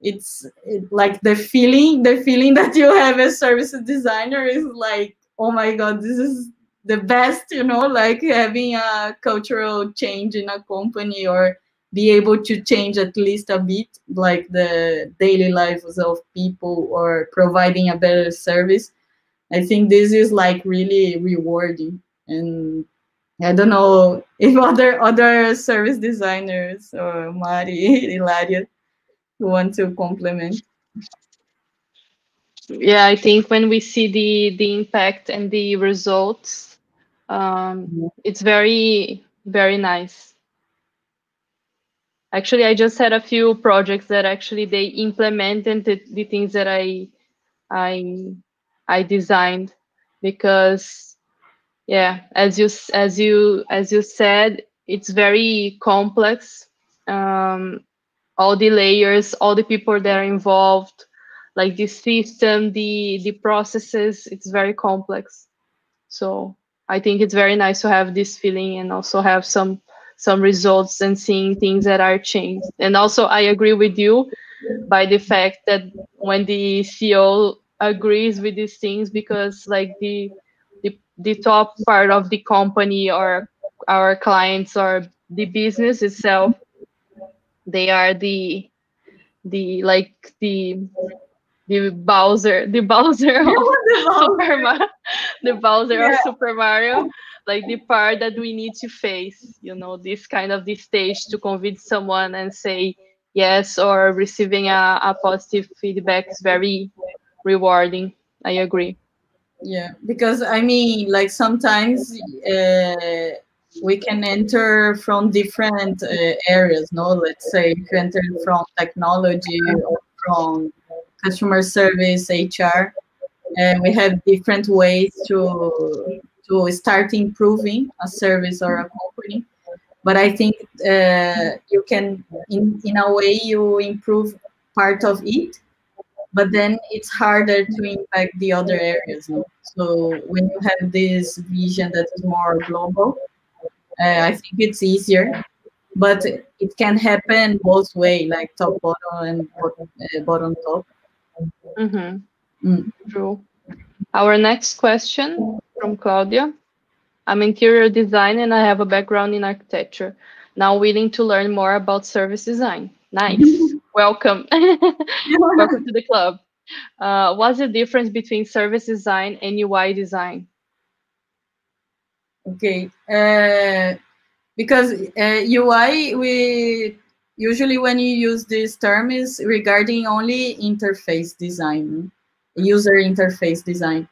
it's like the feeling that you have as service designer is like, oh my god, this is the best, you know, like having a cultural change in a company, or be able to change at least a bit, like the daily lives of people, or providing a better service. I think this is like really rewarding. And I don't know if other service designers, or Mari, Hilaria, want to complement. Yeah, I think when we see the impact and the results, it's very, very nice. Actually, I just had a few projects that actually they implemented the things that I I designed, because yeah, as you said, it's very complex. All the layers, all the people that are involved, like the system, the processes, it's very complex. So I think it's very nice to have this feeling, and also have some results, and seeing things that are changed. And also I agree with you by the fact that when the CEO agrees with these things, because like the top part of the company, or our clients, or the business itself, they are the like the Bowser of Super Mario, the Bowser of Yeah. Super Mario, like the part that we need to face, you know, this kind of the stage to convince someone and say yes, or receiving a positive feedback is very rewarding. I agree. Yeah, because I mean, like sometimes we can enter from different areas, no? Let's say if you enter from technology, or from customer service, HR, and we have different ways to start improving a service or a company. But I think you can, in a way, you improve part of it, but then it's harder to impact the other areas, no? So when you have this vision that is more global, I think it's easier, but it can happen both way, like top bottom and bottom top. Mm-hmm. Mm. True. Our next question from Claudia. I'm interior design and I have a background in architecture. Now willing to learn more about service design. Nice. Welcome. Welcome to the club. What's the difference between service design and UI design? Okay, because UI, we usually, when you use this term, is regarding only interface design, user interface design.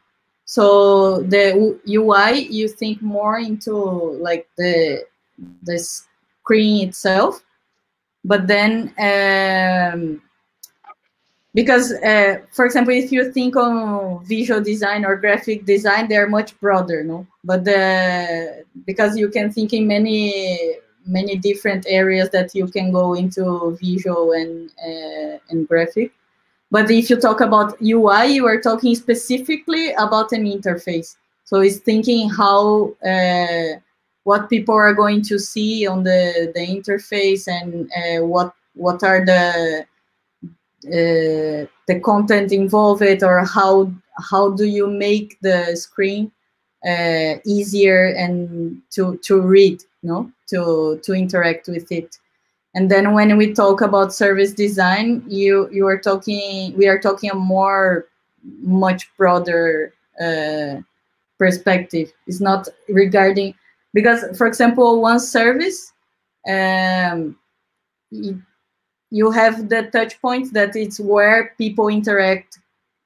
So the UI, you think more into like the screen itself, but then because for example, if you think on visual design or graphic design, they're much broader, no? But because you can think in many different areas that you can go into visual and graphic. But if you talk about UI, you are talking specifically about an interface. So it's thinking how what people are going to see on the interface, and what are the content involved, or how do you make the screen easier and to read, to interact with it. And then when we talk about service design, we are talking a much broader perspective. It's not regarding, because, for example, one service, you have the touch points that it's where people interact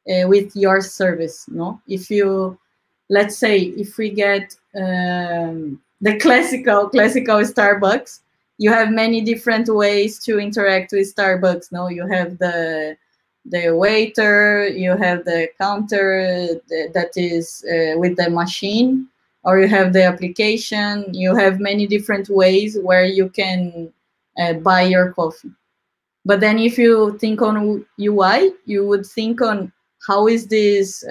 with your service. If you, let's say, if we get the classical Starbucks, you have many different ways to interact with Starbucks. You have the waiter, you have the counter that is with the machine, or you have the application. You have many different ways where you can buy your coffee. But then if you think on UI, you would think on how is this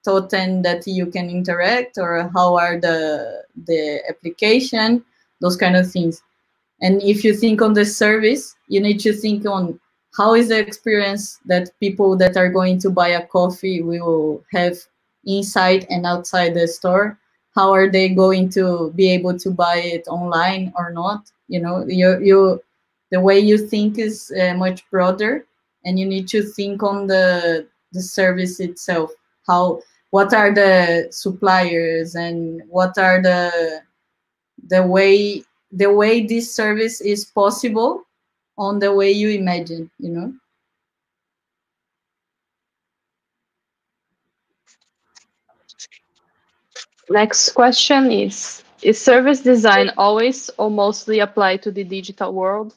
totem that you can interact, or how are the application, those kind of things. And if you think on the service, you need to think on how is the experience that people that are going to buy a coffee will have inside and outside the store. How are they going to be able to buy it online or not? The way you think is much broader, and you need to think on the service itself. What are the suppliers, and what are the way this service is possible on the way you imagine, Next question is service design always or mostly applied to the digital world?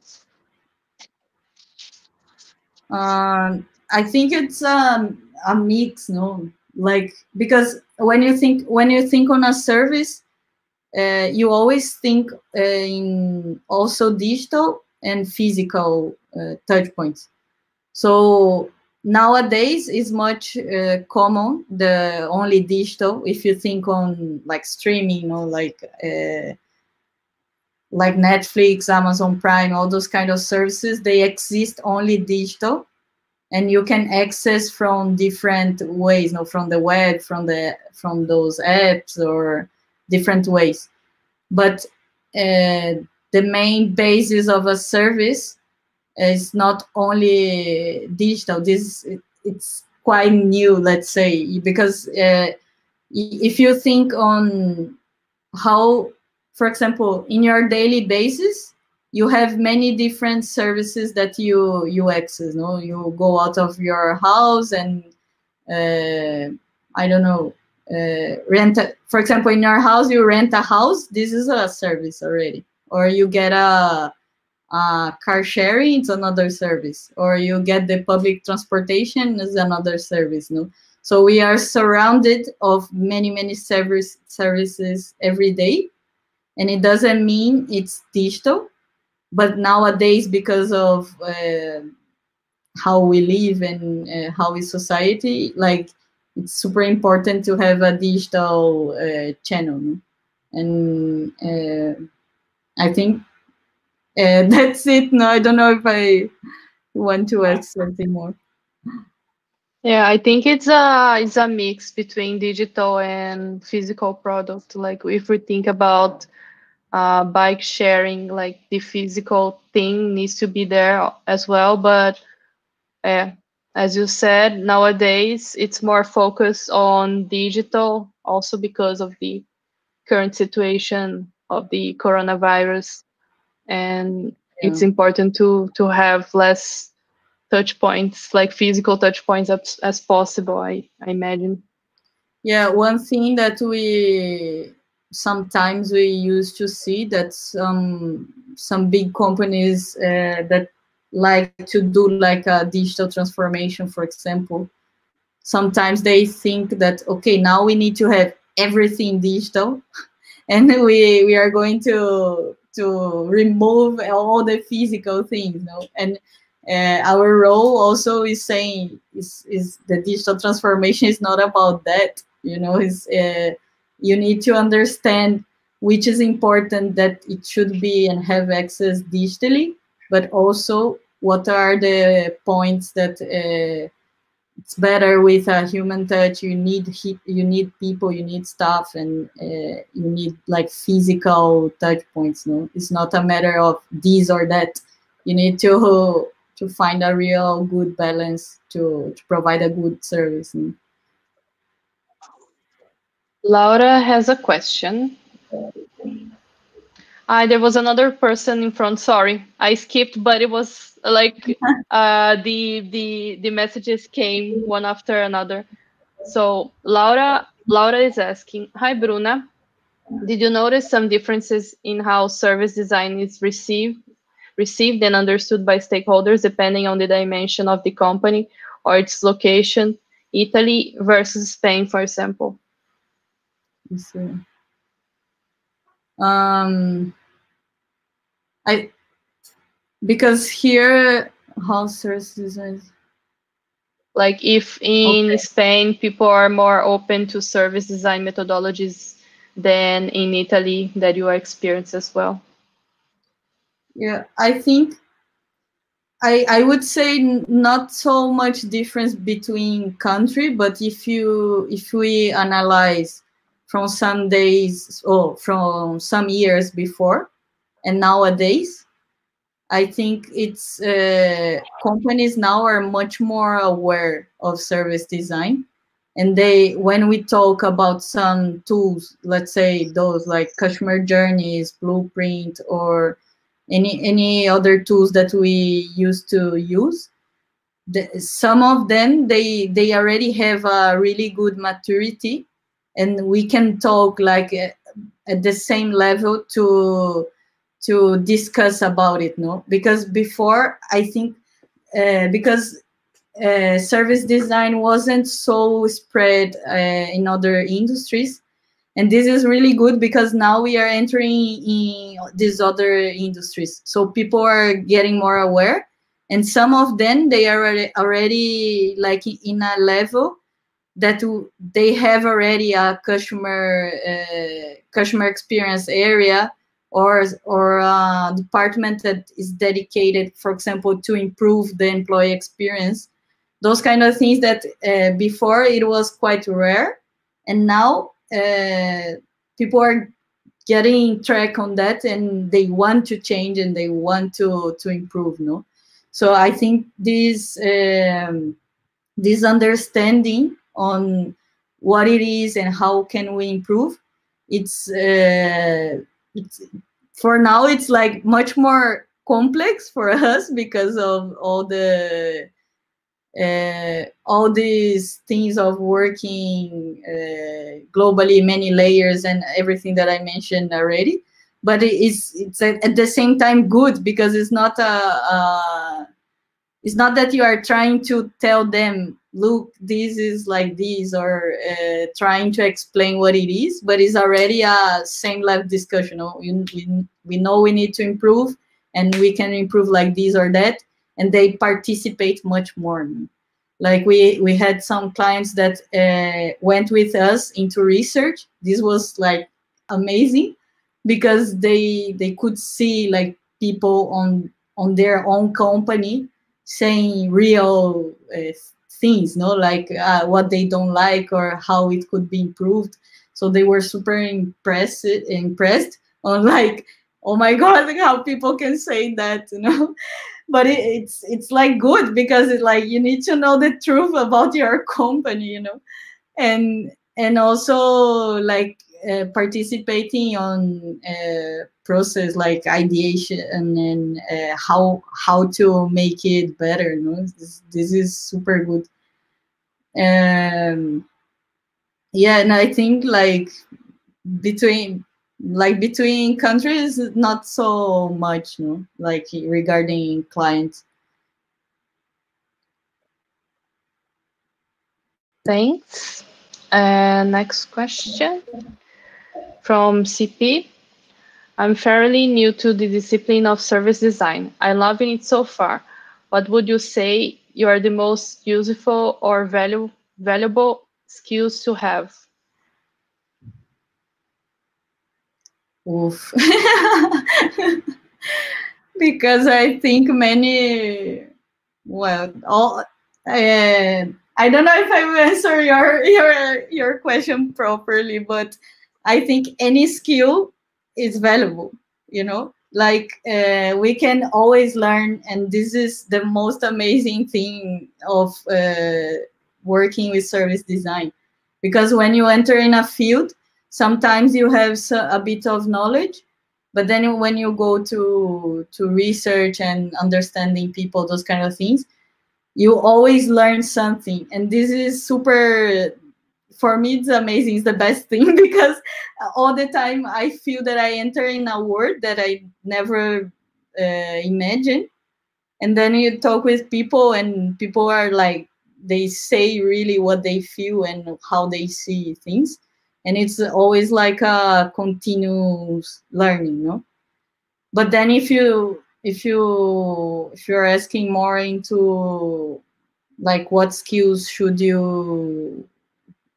I think it's a mix, like, because when you think on a service, you always think in also digital and physical touch points. So nowadays is much common the only digital. If you think on like streaming, like Netflix, Amazon Prime, all those kind of services, they exist only digital, and you can access from different ways, from the web, from those apps, or different ways. But the main basis of a service is not only digital. It's quite new, let's say, because if you think on how, for example, in your daily basis, you have many different services that you access. You go out of your house and I don't know, for example, in your house, you rent a house. This is a service already. Or you get a car sharing, it's another service. Or you get the public transportation, is another service. So we are surrounded of many services every day, and it doesn't mean it's digital. But nowadays, because of how we live and how is society, like, it's super important to have a digital channel. And I think that's it. No, I don't know if I want to add something more. Yeah, I think it's a mix between digital and physical product. Like if we think about bike sharing, like the physical thing needs to be there as well. But as you said, nowadays it's more focused on digital, also because of the current situation of the coronavirus, and it's important to have less touch points, like physical touch points, as possible, I imagine. Yeah, one thing that we sometimes used to see, that some big companies that like to do like a digital transformation, for example, sometimes they think that, okay, now we need to have everything digital, and we are going to remove all the physical things, and our role also is saying is the digital transformation is not about that. Is you need to understand which is important that it should be and have access digitally, but also what are the points that it's better with a human touch. You need people, you need staff, and you need like physical touch points. No, it's not a matter of this or that. You need to find a real good balance to provide a good service. Laura has a question. There was another person in front. Sorry, I skipped, but it was like the messages came one after another. So Laura is asking, "Hi Bruna, did you notice some differences in how service design is received and understood by stakeholders depending on the dimension of the company or its location, Italy versus Spain, for example?" Because here, how service design, like if in Spain people are more open to service design methodologies than in Italy, that you experience as well. Yeah, I think I would say not so much difference between country, but if we analyze from some days or from some years before and nowadays, I think it's companies now are much more aware of service design, and when we talk about some tools, let's say those like customer journeys, blueprint, or any other tools that we used to use, some of them they already have a really good maturity, and we can talk like at the same level to discuss about it, no? Because before, I think because service design wasn't so spread in other industries, and this is really good because now we are entering in these other industries, so people are getting more aware, and some of them they are already like in a level that they have already a customer experience area, or a department that is dedicated, for example, to improve the employee experience. Those kind of things that before it was quite rare, and now people are getting track on that, and they want to change and they want to improve. No, so I think this understanding on what it is and how can we improve, it's for now it's like much more complex for us because of all these things of working globally, many layers and everything that I mentioned already. But it's at the same time good, because it's not it's not that you are trying to tell them, look, this is like this, or trying to explain what it is, but it's already a same level discussion. We know we need to improve, and we can improve like this or that, and they participate much more. Like we had some clients that went with us into research. This was like amazing, because they could see like people on their own company saying real things, no, like what they don't like or how it could be improved. So they were super impressed on like, oh my god, like how people can say that, but it's like good, because it's like you need to know the truth about your company, and also like participating on process like ideation and how to make it better. This is super good. Yeah, and I think like between countries, not so much, like regarding clients. Thanks. Next question from CP. I'm fairly new to the discipline of service design. I'm loving it so far. what would you say you are the most useful or valuable skills to have? Oof. Because I think many, well, all, I don't know if I will answer your question properly, but I think any skill is valuable. You know, like we can always learn, and this is the most amazing thing of working with service design, because when you enter in a field, sometimes you have a bit of knowledge, but then when you go to research and understanding people, those kind of things, you always learn something. And this is super, for me it's amazing, it's the best thing because all the time I feel that I enter in a world that I never imagined. And then you talk with people and people are like, they say really what they feel and how they see things, and it's always like a continuous learning, no? But then if you're asking more into like what skills should you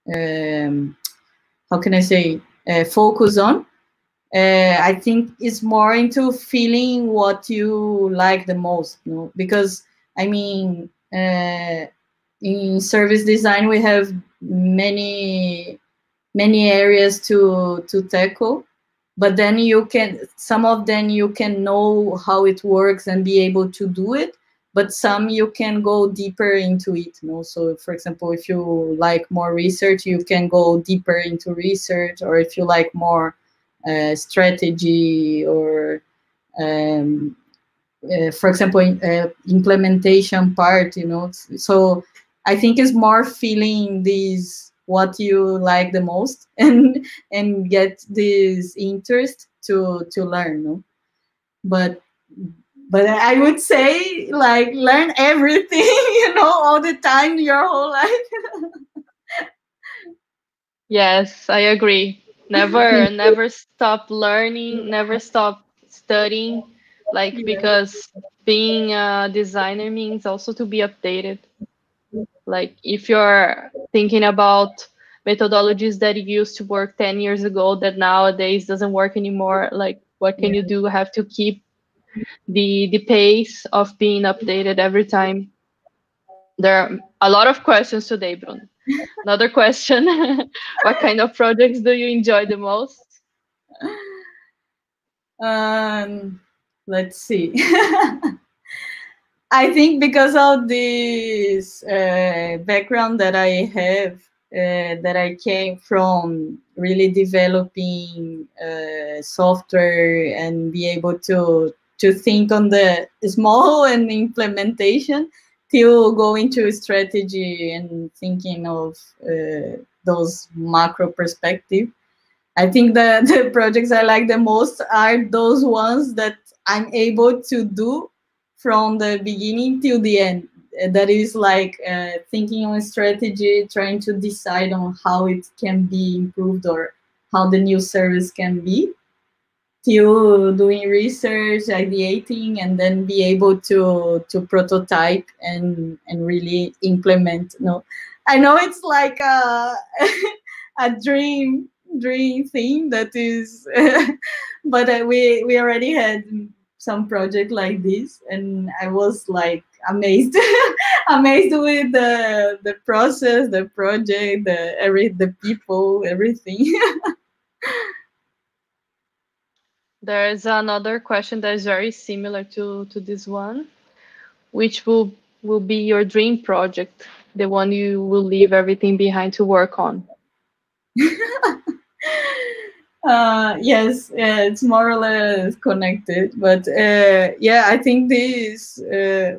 how can I say focus on, I think it's more into feeling what you like the most, you know? Because I mean, in service design we have many areas to tackle, but then you can, some of them you can know how it works and be able to do it, but some you can go deeper into it, you know? So for example, if you like more research, you can go deeper into research, or if you like more strategy, or for example, implementation part, you know? So I think it's more feeling these what you like the most and get this interest to learn, no? but but I would say like learn everything, you know, all the time, your whole life. Yes, I agree. Never stop learning, never stop studying, like because being a designer means also to be updated. Like if you're thinking about methodologies that used to work 10 years ago that nowadays doesn't work anymore, like what can you do? Have to keep the pace of being updated every time. There are a lot of questions today, Brun. Another question. What kind of projects do you enjoy the most? Let's see. I think because of this background that I have, that I came from really developing software and be able to think on the small and implementation, till going to strategy and thinking of those macro perspective. I think that the projects I like the most are those ones that I'm able to do from the beginning till the end. That is like thinking on strategy, trying to decide on how it can be improved or how the new service can be, till doing research, ideating, and then be able to prototype and really implement. No, I know it's like a a dream thing that is, but we already had some project like this, and I was like amazed, amazed with the process, the project, the people, everything. There's another question that is very similar to this one. Which will be your dream project, the one you will leave everything behind to work on? Yes, yeah, it's more or less connected, but yeah, I think this.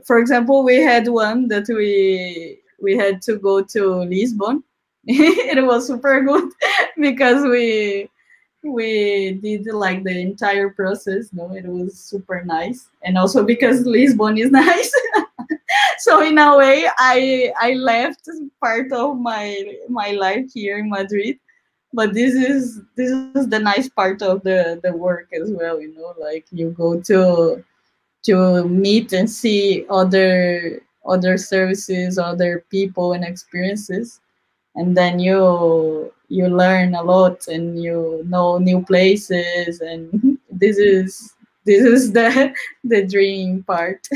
For example, we had one that we had to go to Lisbon. It was super good because we did like the entire process. No, it was super nice, and also because Lisbon is nice. So in a way, I left part of my life here in Madrid, but this is the nice part of the work as well, you know, like you go to meet and see other services, other people and experiences, and then you learn a lot and you know new places, and this is the dream part.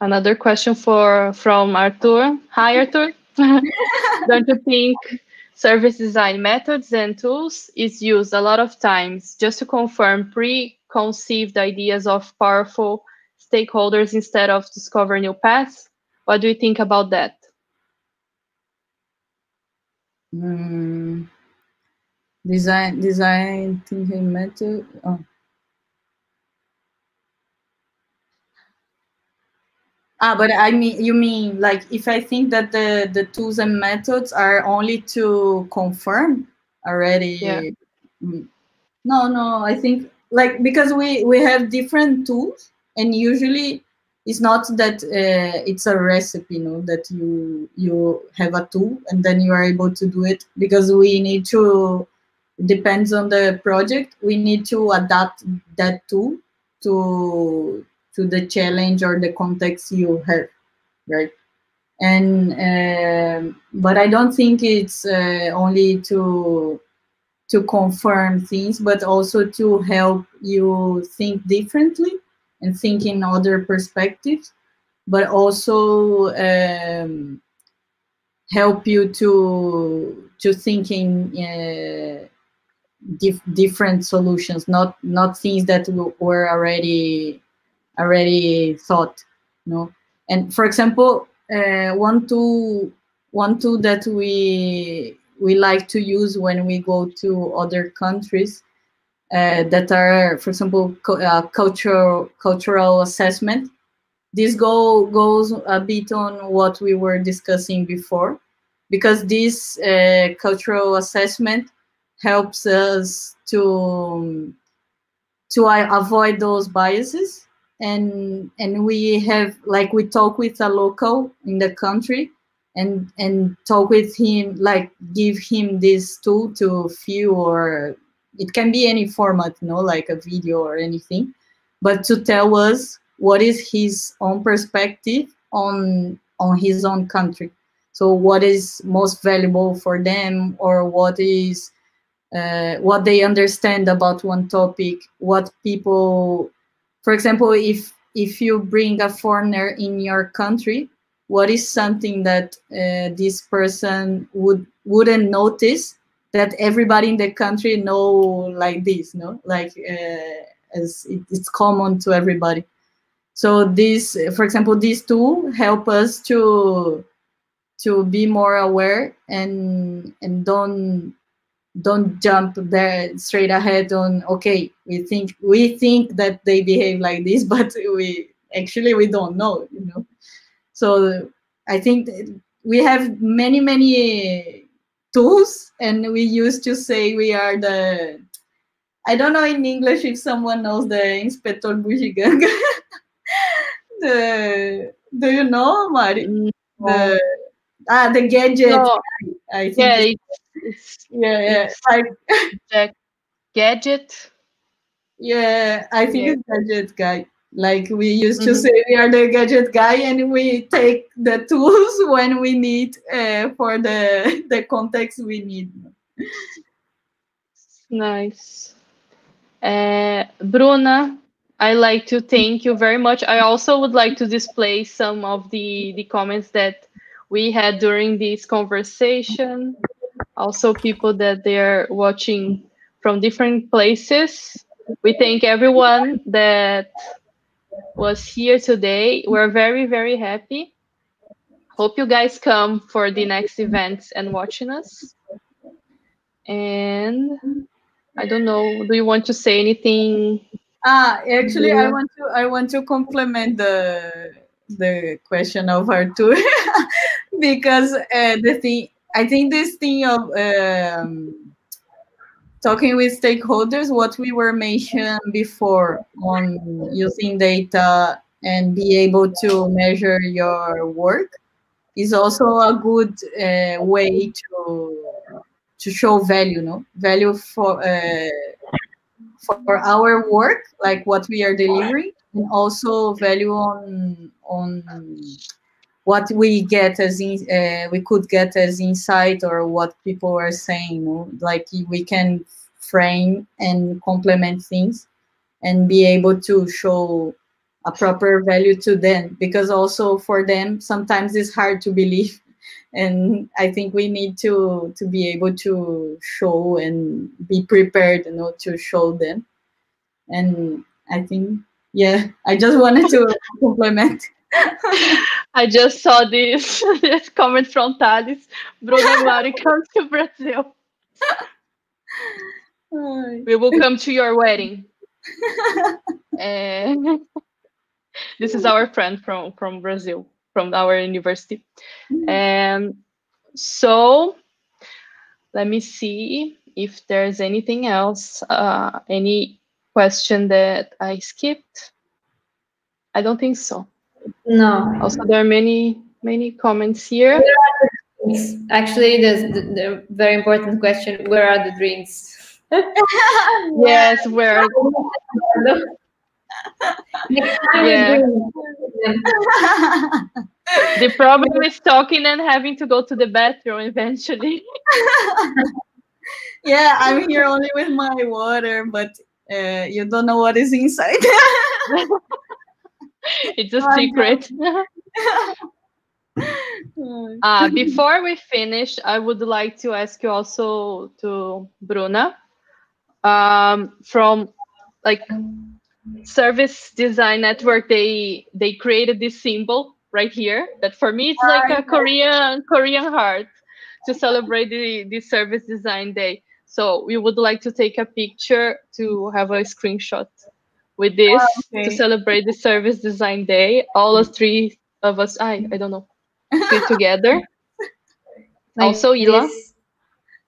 Another question from Arthur. Hi, Arthur. Don't you think service design methods and tools is used a lot of times just to confirm preconceived ideas of powerful stakeholders instead of discover new paths? What do you think about that? Design thinking method. Oh. But I mean, you mean like if I think that the tools and methods are only to confirm already? Yeah. No, I think like because we have different tools, and usually it's not that it's a recipe, that you have a tool and then you are able to do it, because we need to, depends on the project, we need to adapt that tool to the challenge or the context you have, right? And but I don't think it's only to confirm things, but also to help you think differently and think in other perspectives, but also help you to think in different solutions, not things that were already thought, And for example, one tool that we like to use when we go to other countries that are, for example, cultural assessment. This goes a bit on what we were discussing before, because this cultural assessment helps us to avoid those biases, and we have, like, we talk with a local in the country and talk with him, like give him this tool to view, or it can be any format, like a video or anything, but to tell us what is his own perspective on his own country. So what is most valuable for them, or what is what they understand about one topic, what people, for example, if you bring a foreigner in your country, what is something that this person wouldn't notice that everybody in the country know, like this, like as it's common to everybody. So this, for example, these two help us to be more aware and don't jump there straight ahead on, okay, we think that they behave like this, but we don't know, So I think we have many tools, and we used to say we are the, I don't know in English if someone knows the Inspector Bugiganga. Do you know, Mari? No. The gadget. No. I think Yeah, it's like gadget. Yeah, I think it's gadget guy. Like we used to say, we are the gadget guy, and we take the tools when we need for the context we need. Nice. Bruna, I like to thank you very much. I also would like to display some of the comments that we had during this conversation. Also, people that they're watching from different places. We thank everyone that was here today. We're very, very happy. Hope you guys come for the next events and watching us. And I don't know, do you want to say anything? Actually, I want to complement the question of Arthur because the thing, I think this thing of talking with stakeholders, what we were mentioned before on using data and be able to measure your work is also a good way to show value, value for our work, like what we are delivering, and also value on what we get as we could get as insight, or what people are saying. Like we can frame and complement things and be able to show a proper value to them, because also for them sometimes it's hard to believe, and I think we need to be able to show and be prepared, to show them. And I think, yeah, I just wanted to compliment. I just saw this this comment from Thales. Bruna and Mari come to Brazil. We will come to your wedding. And this is our friend from Brazil, from our university. And so let me see if there's anything else, any question that I skipped. I don't think so. No. Also, there are many comments here. Actually, the very important question: where are the drinks? Yes, where? Yeah. The problem is talking and having to go to the bathroom eventually. Yeah, I'm here only with my water, but you don't know what is inside. It's a secret. Before we finish, I would like to ask you also to Bruna, from like Service Design Network, they created this symbol right here that for me it's like a Korean heart to celebrate the Service Design Day. So we would like to take a picture to have a screenshot with this to celebrate the Service Design Day. All us three of us, I don't know, three together. Like also, Ila. This.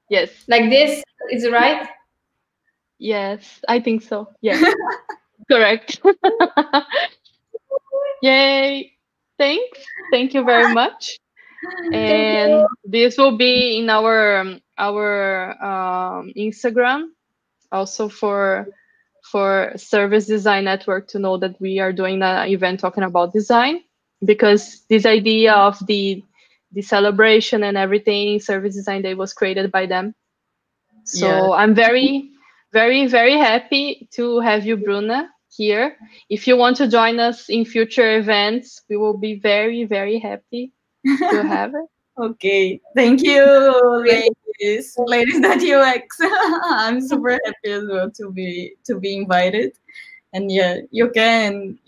Yes. Like this is right? Yes, I think so. Yeah. Correct. Yay. Thank you very much. And this will be in our Instagram, also for Service Design Network to know that we are doing an event talking about design, because this idea of the celebration and everything, Service Design Day, was created by them. So I'm very, very, very happy to have you, Bruna, here. If you want to join us in future events, we will be very, very happy to have it. Okay, thank you, ladies at UX. I'm super happy as well to be invited, and yeah, you can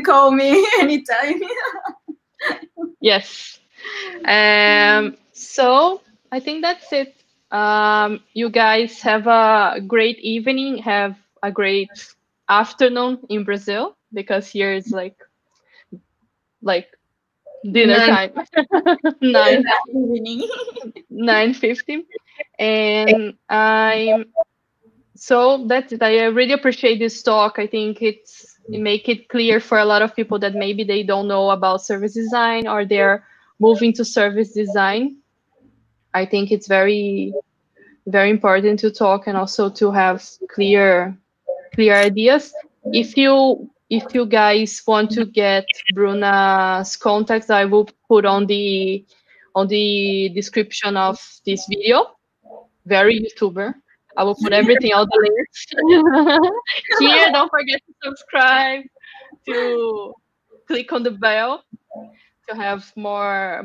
call me anytime. Yes. So I think that's it. You guys have a great evening. Have a great afternoon in Brazil, because here it's like dinner time. 9:50. And so that's it. I really appreciate this talk. I think it make it clear for a lot of people that maybe they don't know about service design, or they're moving to service design. I think it's very, very important to talk, and also to have clear ideas. If you guys want to get Bruna's contacts, I will put on the description of this video. Very YouTuber. I will put everything, all the links here. Don't forget to subscribe, to click on the bell, to have more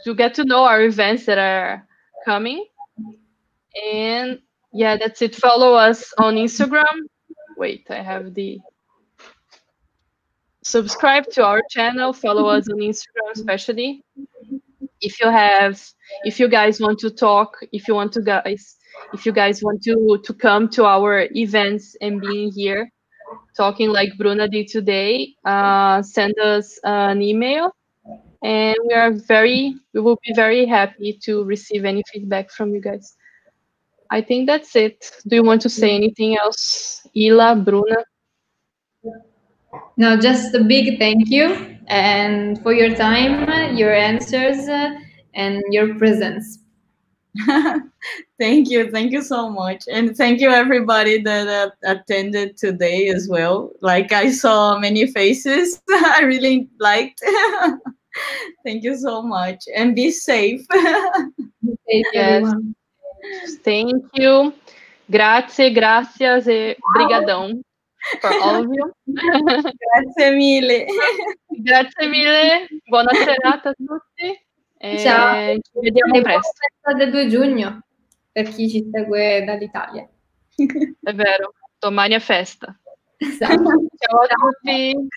to get to know our events that are coming. And yeah, that's it. Follow us on Instagram. Wait, I have the subscribe to our channel. Follow us on Instagram, especially if you guys want to talk. If you guys want to come to our events and being here talking like Bruna did today, send us an email, and we will be very happy to receive any feedback from you guys. I think that's it. Do you want to say anything else, Ila, Bruna? No, just a big thank you, and for your time, your answers, and your presence. Thank you so much, and thank you everybody that attended today as well. Like I saw many faces, I really liked. Thank you so much, and be safe. Be safe, Yes, everyone. thank you. Grazie, gracias e brigadão for all of you. Grazie mille. Grazie mille, buona serata a tutti Ciao. e ci vediamo E buona presto. festa del 2 giugno per chi ci segue dall'Italia. È vero, domani è festa. Esatto. Ciao a Ciao. tutti.